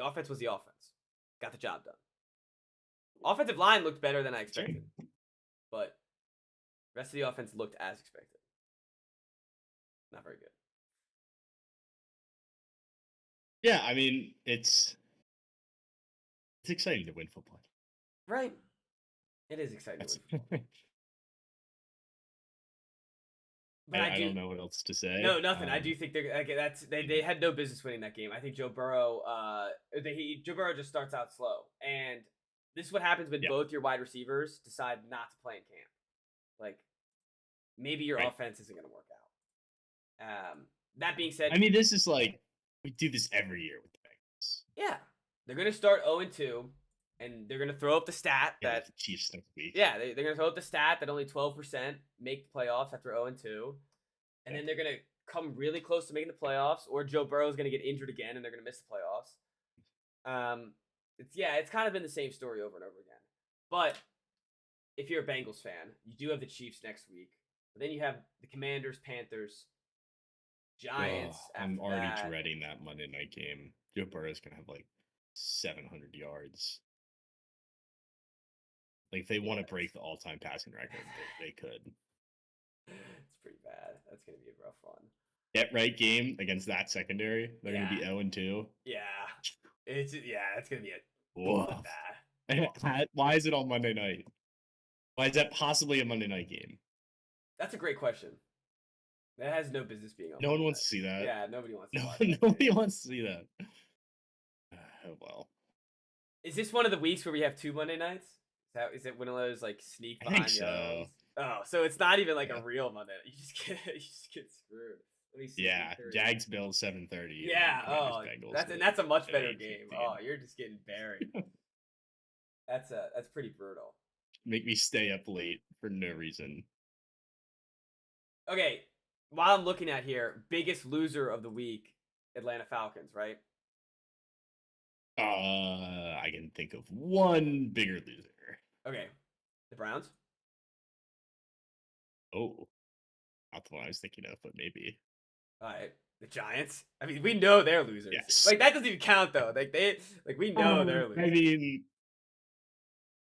offense was the offense. Got the job done. Offensive line looked better than I expected, but the rest of the offense looked as expected. Not very good. Yeah, I mean, it's exciting to win football. Right. It is exciting to win football. But I don't know what else to say. No, nothing. I do think they had no business winning that game. I think Joe Burrow just starts out slow, and this is what happens when both your wide receivers decide not to play in camp. Like, maybe your offense isn't going to work out. That being said, I mean, this is like we do this every year with the Bengals. Yeah, they're going to start 0-2, and they're going to throw up the stat that the Chiefs next week. Yeah, they're going to throw up the stat that only 12% make the playoffs after 0-2, and then they're going to come really close to making the playoffs, or Joe Burrow is going to get injured again, and they're going to miss the playoffs. It's kind of been the same story over and over again. But if you're a Bengals fan, you do have the Chiefs next week, but then you have the Commanders, Panthers, Giants. I'm already dreading that Monday night game. Joe Burrow's going to have like 700 yards. Like, if they want to break the all-time passing record, they could. It's pretty bad. That's going to be a rough one. Get right game against that secondary. They're going to be 0-2. Yeah. It's going to be bad. Why is it on Monday night? Why is that possibly a Monday night game? That's a great question. That has no business being on. No one wants to see that. Yeah, nobody wants to watch Nobody wants to see that. Oh, well. Is this one of the weeks where we have 2 Monday nights? Is it one of those like sneak behind? I think so. Oh, so it's not even like a real Monday. You just get screwed. Let me see. Yeah, Jags Bills 7:30. Yeah. That's a much better game. Oh, you're just getting buried. That's pretty brutal. Make me stay up late for no reason. Okay, while I'm looking at here, biggest loser of the week, Atlanta Falcons, right? I can think of one bigger loser. Okay, the Browns. Oh, not the one I was thinking of, but maybe. All right, the Giants. I mean, we know they're losers. Yes. Like, that doesn't even count though. We know they're losers. I mean,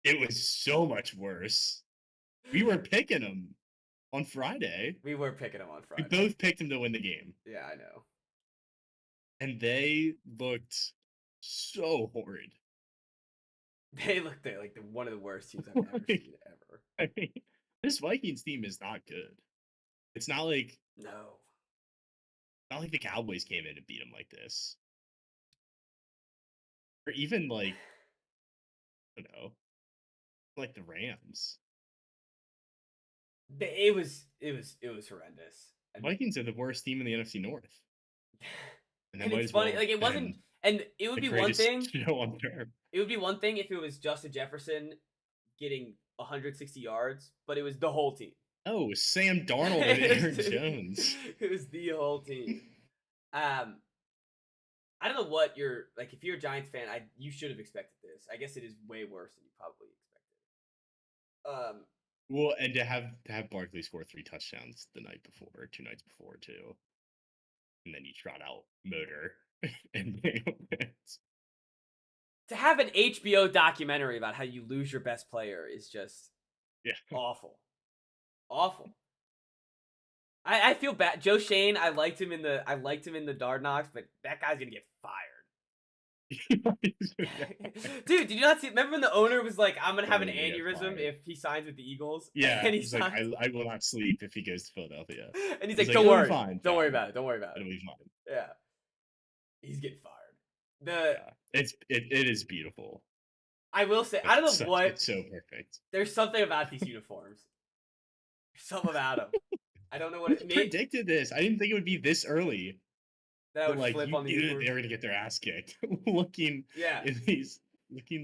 it was so much worse. We were picking them on Friday. We were picking them on Friday. We both picked them to win the game. Yeah, I know. And they looked so horrid. They looked like one of the worst teams I've ever seen ever. I mean, this Vikings team is not good. It's not like not like the Cowboys came in and beat them like this, or even like I don't know, like the Rams. It was horrendous. Vikings are the worst team in the NFC North. And it's funny, like it wasn't, and it would be one thing. It would be one thing if it was Justin Jefferson getting 160 yards, but it was the whole team. Oh, it was Sam Darnold and Aaron Jones. It was the whole team. I don't know what you're like. If you're a Giants fan, you should have expected this. I guess it is way worse than you probably expected. Well, and to have Barkley score 3 touchdowns the night before, 2 nights before too, and then you trot out Motor and to have an HBO documentary about how you lose your best player is just awful. Awful. I feel bad. Joe Shane, I liked him in the Hard Knocks, but that guy's gonna get fired. Dude, did you not see? Remember when the owner was like, "I'm gonna have an aneurysm if he signs with the Eagles." Yeah, and he's like, I will not sleep if he goes to Philadelphia. And he's like, "Don't worry, don't worry about it. Don't worry about it. It'll be fine." Yeah, he's getting fired. It is beautiful. I will say, I don't know what. It's so perfect. There's something about these uniforms. There's something about them. I don't know what it predicted this. I didn't think it would be this early. That would flip on the uniforms. They were gonna get their ass kicked. looking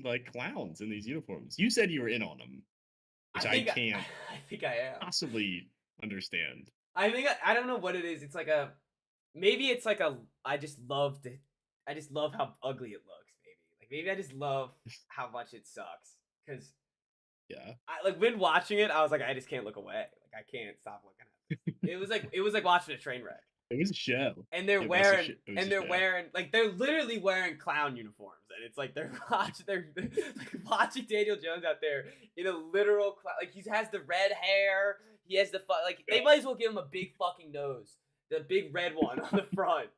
like clowns in these uniforms. You said you were in on them, which I can't. I think I am. Possibly understand. I think I don't know what it is. It's like I just love how ugly it looks. Maybe I just love how much it sucks. Because when watching it, I was like, I just can't look away. Like I can't stop looking at it. It was like watching a train wreck. It was a show. And they're literally wearing clown uniforms, and it's like they're watching Daniel Jones out there in a literal clown. Like he has the red hair, he has they might as well give him a big fucking nose, the big red one on the front,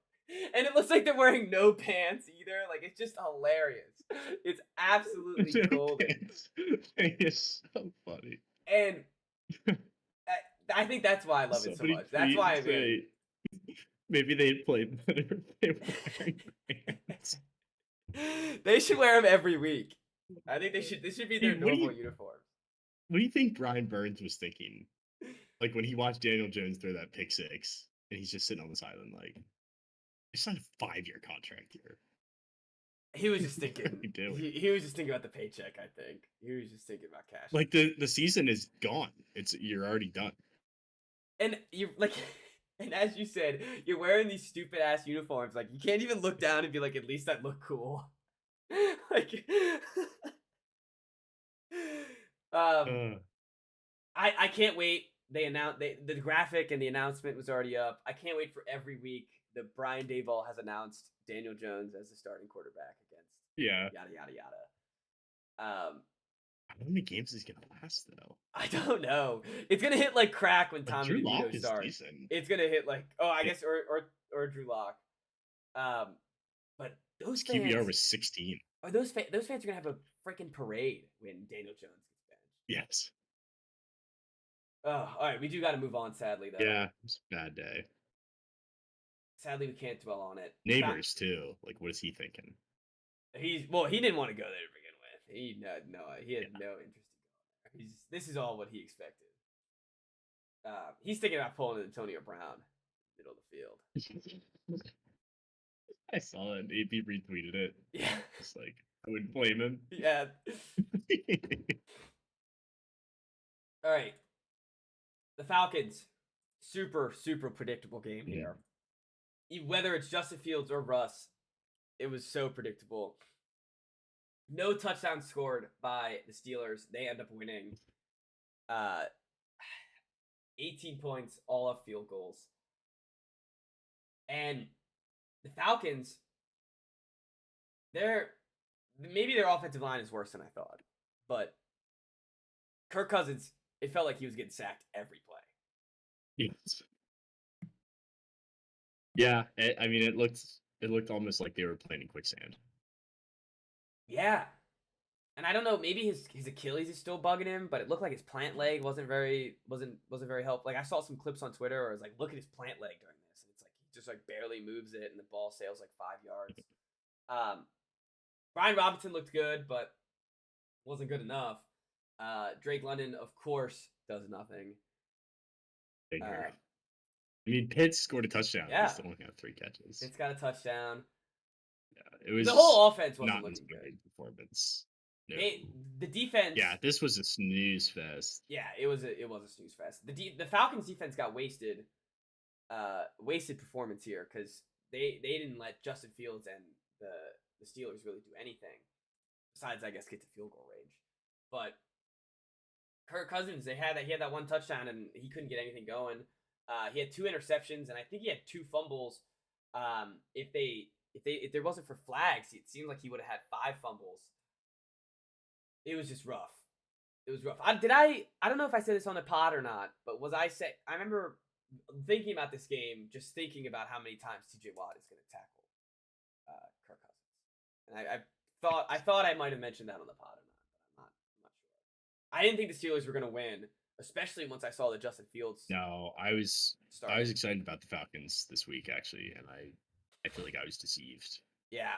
and it looks like they're wearing no pants either. Like it's just hilarious. It's absolutely golden. It's so funny, and I think that's why I love it so much. That's why I mean. Maybe they'd play better if they were wearing pants. They should wear them every week. I think they should. This should be their normal uniform. What do you think Brian Burns was thinking? Like when he watched Daniel Jones throw that pick six, and he's just sitting on this island, like, I signed a 5-year contract here. He was just thinking. He was just thinking about the paycheck. I think he was just thinking about cash. Like the season is gone. You're already done. And you like. And as you said, you're wearing these stupid ass uniforms. Like you can't even look down and be like, at least I look cool. Like, I can't wait. They announced the graphic and the announcement was already up. I can't wait for every week that Brian Daboll has announced Daniel Jones as the starting quarterback against. Yeah. Yada yada yada. How many games is he gonna last though? I don't know. It's gonna hit like crack when Tommy DeVito starts. It's gonna hit like I guess or Drew Lock. But those fans, QBR was 16. Those fans are gonna have a freaking parade when Daniel Jones gets benched. Yes. Oh, all right. We do got to move on. Sadly, though. Yeah, it's a bad day. Sadly, we can't dwell on it. Neighbors too. Like, what is he thinking? He didn't want to go there to begin with. He had no interest in going there. This is all what he expected. He's thinking about pulling Antonio Brown, middle of the field. I saw it. AP retweeted it. Yeah, it's like I wouldn't blame him. Yeah. All right. The Falcons, super predictable game here. Whether it's Justin Fields or Russ, it was so predictable. No touchdowns scored by the Steelers. They end up winning. 18 points, all off field goals. And the Falcons, maybe their offensive line is worse than I thought. But Kirk Cousins, it felt like he was getting sacked every play. Yes. Yeah, I mean, it looked almost like they were playing in quicksand. Yeah, and I don't know. Maybe his Achilles is still bugging him, but it looked like his plant leg wasn't very helpful. Like I saw some clips on Twitter where it was like, look at his plant leg during this, and it's like he just like barely moves it, and the ball sails like 5 yards. Brian Robinson looked good, but wasn't good enough. Drake London, of course, does nothing. I mean, Pitts scored a touchdown. Yeah. He still only got 3 catches. Pitts got a touchdown. Yeah, it was the whole offense wasn't looking good. Performance. No. The defense. Yeah, this was a snooze fest. Yeah, it was a snooze fest. The Falcons defense got wasted performance here because they didn't let Justin Fields and the Steelers really do anything besides, I guess, get to field goal range. But Kirk Cousins, he had that one touchdown and he couldn't get anything going. He had 2 interceptions and I think he had 2 fumbles. If there wasn't for flags, it seemed like he would have had 5 fumbles. It was just rough. It was rough. I don't know if I said this on the pod or not, but I remember thinking about this game, just thinking about how many times TJ Watt is going to tackle Kirk Cousins, and I thought I might have mentioned that on the pod or not, but I'm not sure. I didn't think the Steelers were going to win, especially once I saw the Justin Fields. No, I was excited about the Falcons this week actually, and I feel like I was deceived. Yeah,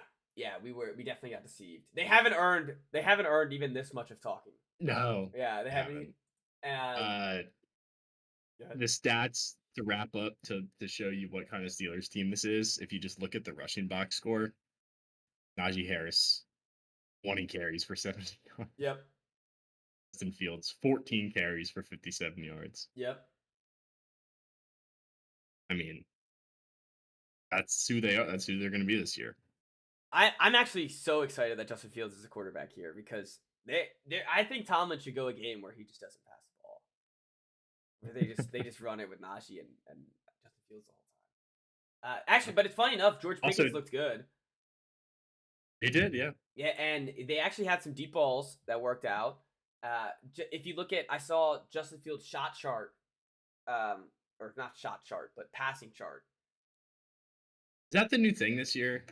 we definitely got deceived. They haven't earned even this much of talking. No. Yeah, they haven't. The stats to wrap up to show you what kind of Steelers team this is. If you just look at the rushing box score, Najee Harris, 20 carries for 70 yards. Yep. Justin Fields, 14 carries for 57 yards. Yep. I mean, that's who they are. That's who they're going to be this year. I'm actually so excited that Justin Fields is a quarterback here because I think Tomlin should go a game where he just doesn't pass the ball. Where they just run it with Najee and Justin Fields the whole time. Actually, but it's funny enough, George Pickens looked good. He did, yeah. Yeah, and they actually had some deep balls that worked out. If you look at, I saw Justin Fields' shot chart, or not shot chart, but passing chart. Is that the new thing this year?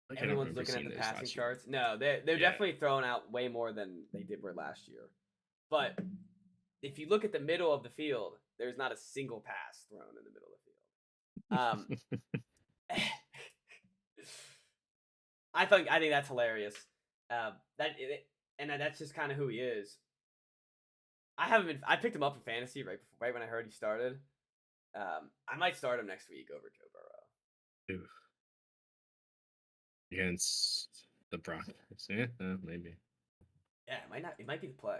Like everyone's looking at the passing charts. No, they're definitely throwing out way more than they did were last year. But if you look at the middle of the field, there's not a single pass thrown in the middle of the field. I think that's hilarious. That's just kind of who he is. I picked him up in fantasy right when I heard he started. I might start him next week over Joe Burrow. Oof. Against the Broncos, yeah, maybe. Yeah, it might be the play.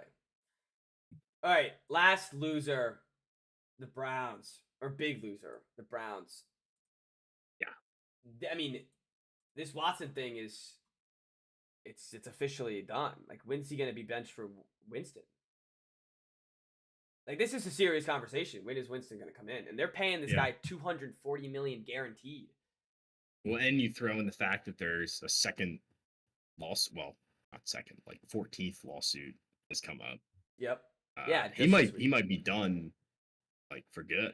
All right, last loser, the Browns, or big loser, the Browns. Yeah, I mean, this Watson thing is, it's officially done. Like, when's he gonna be benched for Winston? Like, this is a serious conversation. When is Winston gonna come in? And they're paying this guy $240 million guaranteed. Well, and you throw in the fact that there's a second lawsuit. Well, not second, like 14th lawsuit has come up. Yep. He might be done, like, for good.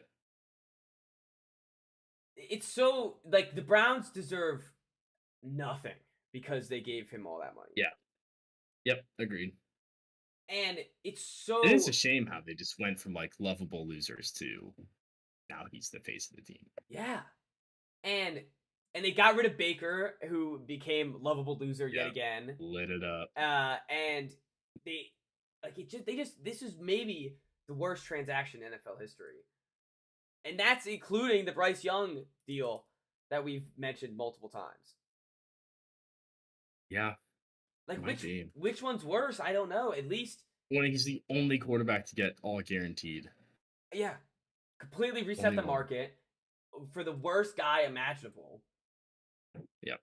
It's so, like, the Browns deserve nothing because they gave him all that money. Yeah. Yep. Agreed. And it's a shame how they just went from like lovable losers to now he's the face of the team. Yeah. And they got rid of Baker, who became lovable loser yet again. Lit it up. And this is maybe the worst transaction in NFL history. And that's including the Bryce Young deal that we've mentioned multiple times. Yeah. Like, which one's worse? I don't know. At least when he's the only quarterback to get all guaranteed. Yeah. Completely reset the market for the worst guy imaginable. Yep.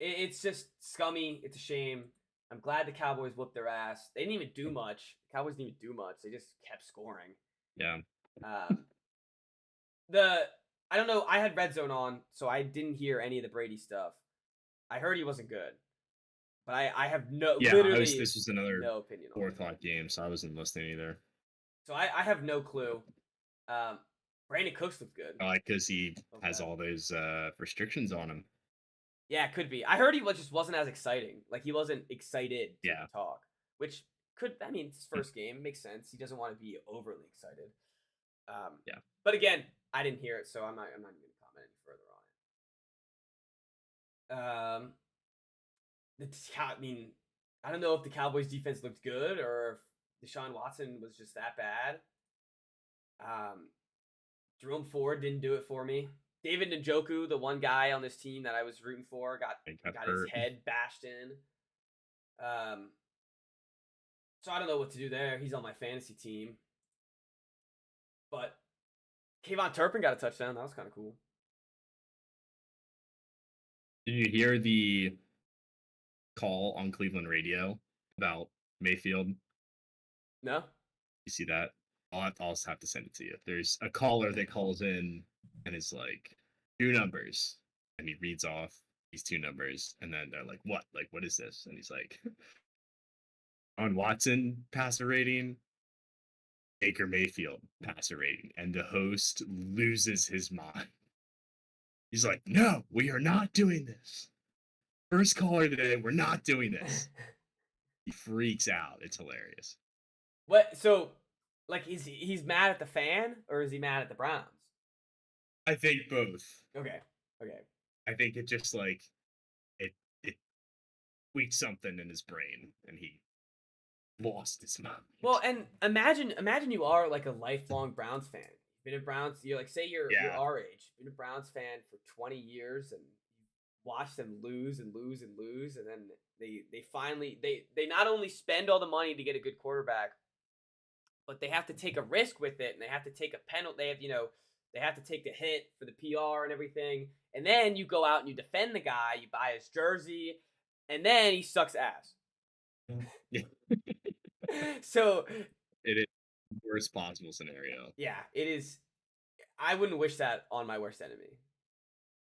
It's just scummy. It's a shame. I'm glad the Cowboys whooped their ass. They didn't even do much. Cowboys didn't even do much. They just kept scoring. Yeah. I don't know. I had Red Zone on, so I didn't hear any of the Brady stuff. I heard he wasn't good. But I have literally this was another no opinion 4 o'clock game, so I wasn't listening either. So I have no clue. Brandon Cooks looked good. Because he has all those restrictions on him. Yeah, it could be. I heard he just wasn't as exciting. Like, he wasn't excited to talk. Which it's his first game. Makes sense. He doesn't want to be overly excited. But again, I didn't hear it, so I'm not even going to comment any further on it. I don't know if the Cowboys defense looked good or if Deshaun Watson was just that bad. Jerome Ford didn't do it for me. David Njoku, the one guy on this team that I was rooting for, got his head bashed in. So I don't know what to do there. He's on my fantasy team. But Kayvon Turpin got a touchdown. That was kind of cool. Did you hear the call on Cleveland radio about Mayfield? No. You see that? I'll also have to send it to you. There's a caller that calls in and is like, 2 numbers. And he reads off these 2 numbers. And then they're like, what? Like, what is this? And he's like, on Watson passer rating, Baker Mayfield passer rating, and the host loses his mind. He's like, "No, we are not doing this. First caller today, we're not doing this." He freaks out. It's hilarious. What? So, like, he's mad at the fan, or is he mad at the Browns? I think both. Okay. Okay. I think it just like it tweaked something in his brain, and he lost his mind. Well, and imagine you are like a lifelong Browns fan. You've been a Browns. You're like, say you're our age. Been a Browns fan for 20 years, and watch them lose and lose and lose, and then they finally they not only spend all the money to get a good quarterback, but they have to take a risk with it, and they have to take a penalty. They have they have to take the hit for the PR and everything, and then you go out and you defend the guy. You buy his jersey, and then he sucks ass. Yeah. So it is the worst possible scenario. Yeah, it is. I wouldn't wish that on my worst enemy.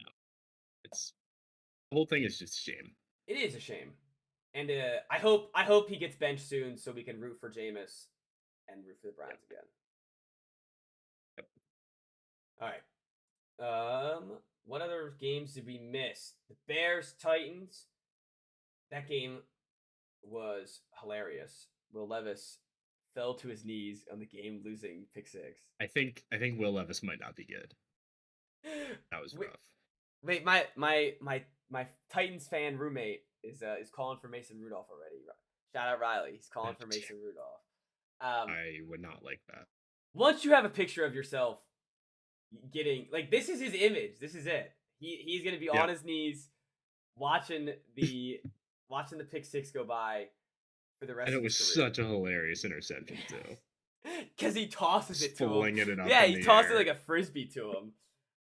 No. It's the whole thing is just a shame. It is a shame, and I hope he gets benched soon so we can root for Jameis and root for the Browns again. Yep. All right. What other games did we miss? The Bears Titans. That game was hilarious. Will Levis fell to his knees on the game-losing pick six. I think Will Levis might not be good. That was rough. Wait, my Titans fan roommate is calling for Mason Rudolph already. Shout out Riley. He's calling for Mason Rudolph. I would not like that. Once you have a picture of yourself getting like this is his image. This is it. He's gonna be on his knees watching the pick six go by for the rest of his career. And it was such a hilarious interception too. Because he tosses it to him. It up yeah, he tosses it like a frisbee to him.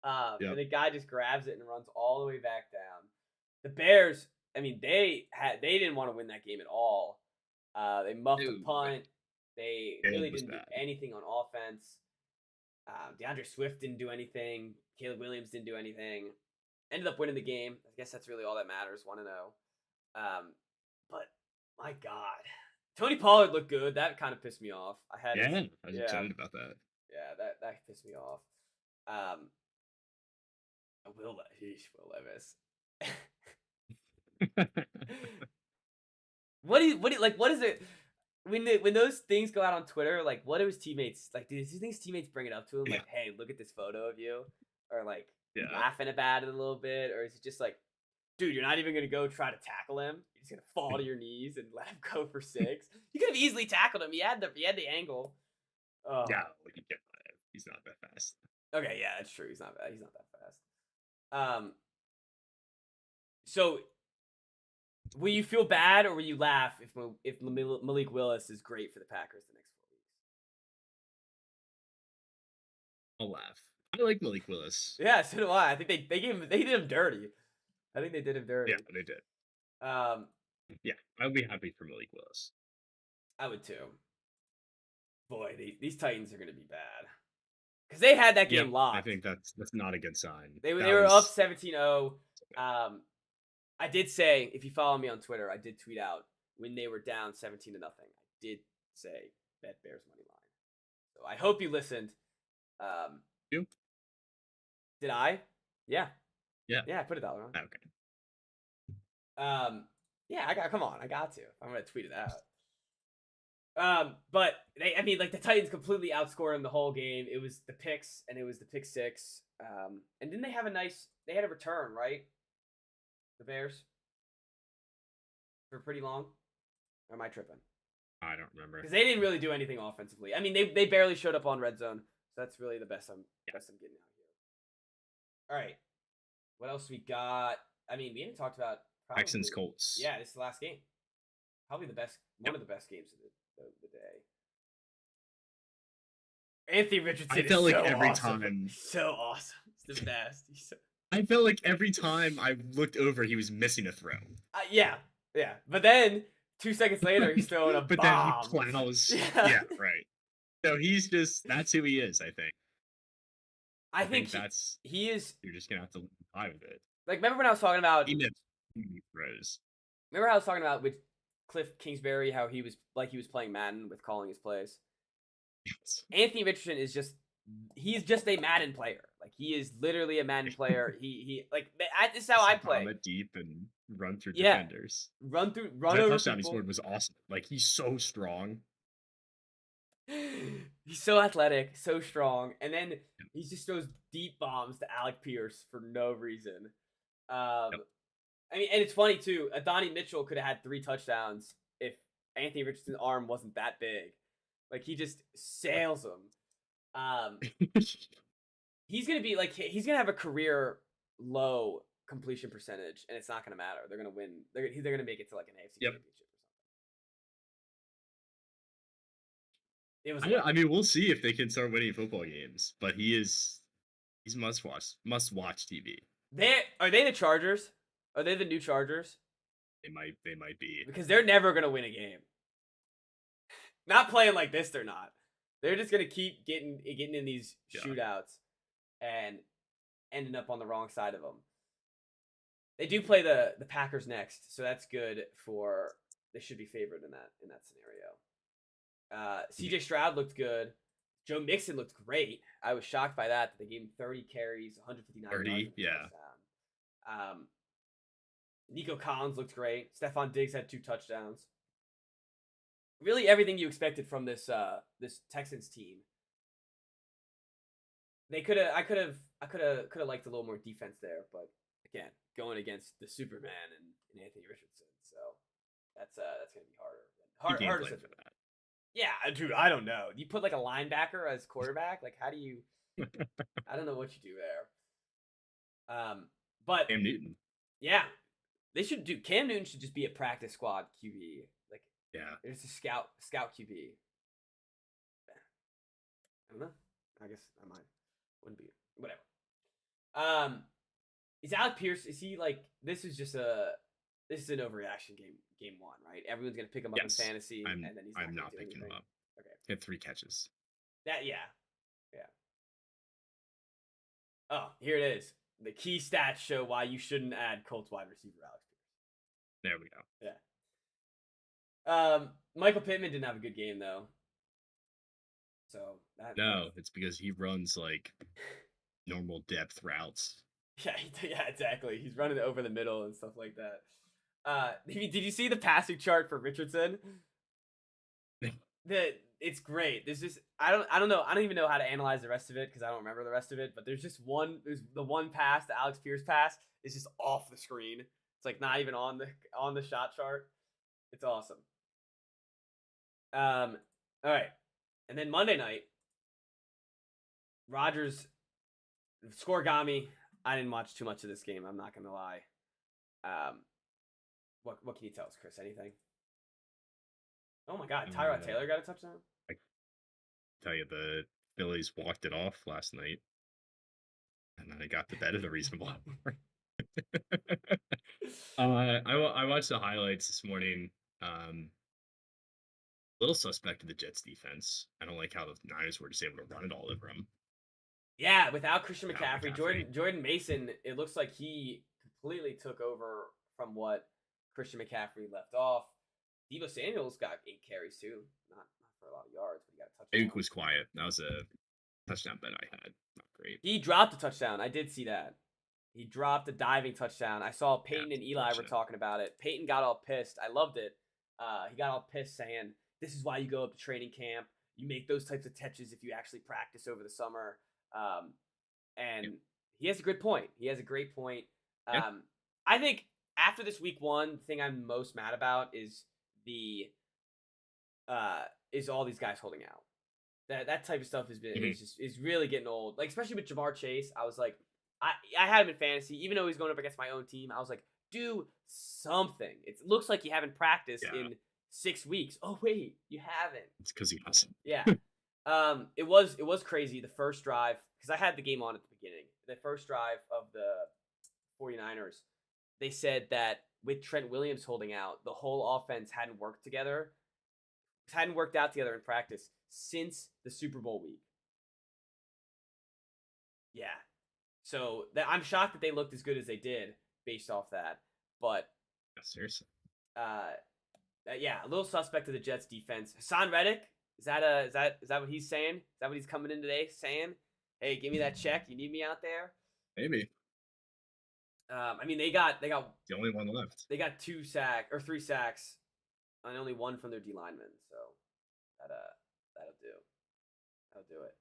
And the guy just grabs it and runs all the way back down. The Bears, I mean, they didn't want to win that game at all. They muffed the punt. They really didn't do anything on offense. DeAndre Swift didn't do anything. Caleb Williams didn't do anything. Ended up winning the game. I guess that's really all that matters. 1-0. But my God, Tony Pollard looked good. That kind of pissed me off. I was excited about that. Yeah, that pissed me off. Will Levis. What is it when those things go out on Twitter? Like, what do his teammates like? Do you think his teammates bring it up to him? Like, hey, look at this photo of you, or like laughing about it a little bit, or is it just like, dude, you're not even gonna go try to tackle him? You're just gonna fall to your knees and let him go for 6. You could have easily tackled him. He had the angle. Yeah, he's not that fast. Okay, yeah, that's true. He's not that fast. So will you feel bad or will you laugh if Malik Willis is great for the Packers the next 4 weeks? I'll laugh. I like Malik Willis. Yeah, so do I. I think they did him dirty. I think they did him dirty. Yeah, they did. Yeah, I would be happy for Malik Willis. I would too. Boy, these Titans are going to be bad. Because they had that game locked. I think that's not a good sign. They were up 17-0. I did say, if you follow me on Twitter, I did tweet out when they were down 17-0. I did say bet Bears money line. So I hope you listened. You? Did I? Yeah. Yeah. Yeah, I put $1 on. Okay. Yeah, I got to. I'm gonna tweet it out. But the Titans completely outscored them the whole game. It was the picks, and it was the pick 6. And didn't they have they had a return, right? The Bears? For pretty long? Or am I tripping? I don't remember. Because they didn't really do anything offensively. I mean, they barely showed up on red zone. So that's really the best I'm getting out here. All right. What else we got? I mean, we haven't talked about Texans Colts. Yeah, this is the last game. Probably one of the best games of the day. Anthony Richardson is like every awesome. Time. So awesome. It's the best. I felt like every time I looked over, he was missing a throw. Yeah. But then 2 seconds later, he's throwing a bomb. But then he plows. Yeah, right. So that's who he is, I think. I think he is. You're just going to have to live with it. Like, remember when I was talking about. He throws. Remember how I was talking about with Cliff Kingsbury, how he was playing Madden with calling his plays? Anthony Richardson is he's just a Madden player. Like he is literally a Madden player. He like this is how I play. Bomb it deep and run through Yeah, defenders. run That over touchdown he people. scored was awesome. Like he's so strong. He's so athletic, so strong, and then he just throws deep bombs to Alec Pierce for no reason. Yep. I mean, and it's funny too. Adonai Mitchell could have had 3 touchdowns if Anthony Richardson's arm wasn't that big. Like he just sails him. He's gonna have a career low completion percentage, and it's not gonna matter. They're gonna win. They're gonna make it to like an AFC championship or something. It was. I mean, we'll see if they can start winning football games. But he's must watch TV. Are they the Chargers? Are they the new Chargers? They might be, because they're never gonna win a game. Not playing like this, they're not. They're just gonna keep getting in these shootouts and ending up on the wrong side of them. They do play the Packers next, so that's good for. They should be favored in that scenario. CJ Stroud looked good. Joe Mixon looked great. I was shocked by that. They gave him 30 carries, 159 yards. Yeah. Nico Collins looked great. Stephon Diggs had 2 touchdowns. Really, everything you expected from this Texans team. I could have liked a little more defense there, but again, going against the Superman and Anthony Richardson, so that's gonna be harder for that. Yeah, dude, I don't know. You put like a linebacker as quarterback, like how do you? I don't know what you do there. But Cam Newton. Yeah, they should do. Cam Newton should just be a practice squad QB. Like, there's a scout QB. I don't know. I guess I might. Wouldn't be whatever. Is Alec Pierce? Is he like? This is an overreaction game 1, right? Everyone's gonna pick him up in fantasy, and then I'm not picking him up. Okay, he had 3 catches. Yeah. Oh, here it is. The key stats show why you shouldn't add Colts wide receiver Alex Pierce. There we go. Yeah. Michael Pittman didn't have a good game though. So it's because he runs like normal depth routes. Yeah, exactly. He's running over the middle and stuff like that. Did you see the passing chart for Richardson? It's great. There's just I don't know. I don't even know how to analyze the rest of it because I don't remember the rest of it. But there's the one pass, the Alex Pierce pass, is just off the screen. It's like not even on the shot chart. It's awesome. All right, and then Monday night, Rodgers scoregami. I didn't watch too much of this game. I'm not gonna lie. What can you tell us, Chris? Anything? Oh my God, Tyrod Taylor got a touchdown? I tell you, the Phillies walked it off last night. And then I got to bed at a reasonable hour. I watched the highlights this morning. Little suspect of the Jets defense. I don't like how the Niners were just able to run it all over them. Yeah, without Christian McCaffrey. Jordan Mason, it looks like he completely took over from what Christian McCaffrey left off. Deebo Samuel's got 8 carries too. Not for a lot of yards, but he got a touchdown. Ayuk was quiet. That was a touchdown bet I had. Not great. He dropped a touchdown. I did see that. He dropped a diving touchdown. I saw Peyton and Eli were talking about it. Peyton got all pissed. I loved it. He got all pissed saying, "This is why you go up to training camp. You make those types of catches if you actually practice over the summer." And he has a good point. He has a great point. I think after this week 1, the thing I'm most mad about is all these guys holding out. That type of stuff is really getting old. Like especially with Jamar Chase, I was like, I had him in fantasy, even though he's going up against my own team. I was like, do something. It looks like you haven't practiced in 6 weeks. Oh wait, you haven't. It's because he hasn't. Yeah. It was crazy. The first drive, because I had the game on at the beginning. The first drive of the 49ers, they said that with Trent Williams holding out, the whole offense hadn't worked out together in practice since the Super Bowl week. Yeah. So I'm shocked that they looked as good as they did based off that. But seriously. A little suspect of the Jets defense. Hassan Reddick Is that what he's saying? Is that what he's coming in today saying? Hey, give me that check. You need me out there. Maybe. I mean, they got the only one left. They got 3 sacks, and only 1 from their D lineman. So that'll do it.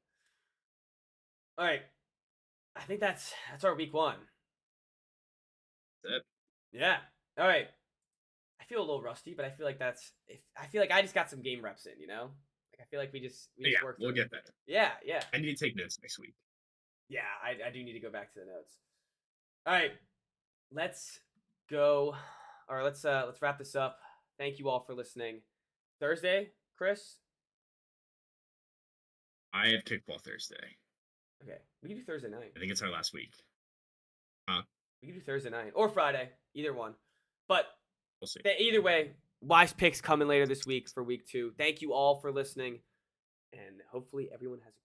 All right, I think that's our week 1. That's it. Yeah. All right. I feel a little rusty, but I feel like I feel like I just got some game reps in. Like I feel like we just worked. We'll get better. Yeah. I need to take notes next week. Yeah, I do need to go back to the notes. All right, let's go. All right, let's wrap this up. Thank you all for listening. Thursday, Chris? I have kickball Thursday. Okay, we can do Thursday night. I think it's our last week. We can do Thursday night or Friday, either one. But we'll see. Either way, wise picks coming later this week for week 2. Thank you all for listening, and hopefully everyone has a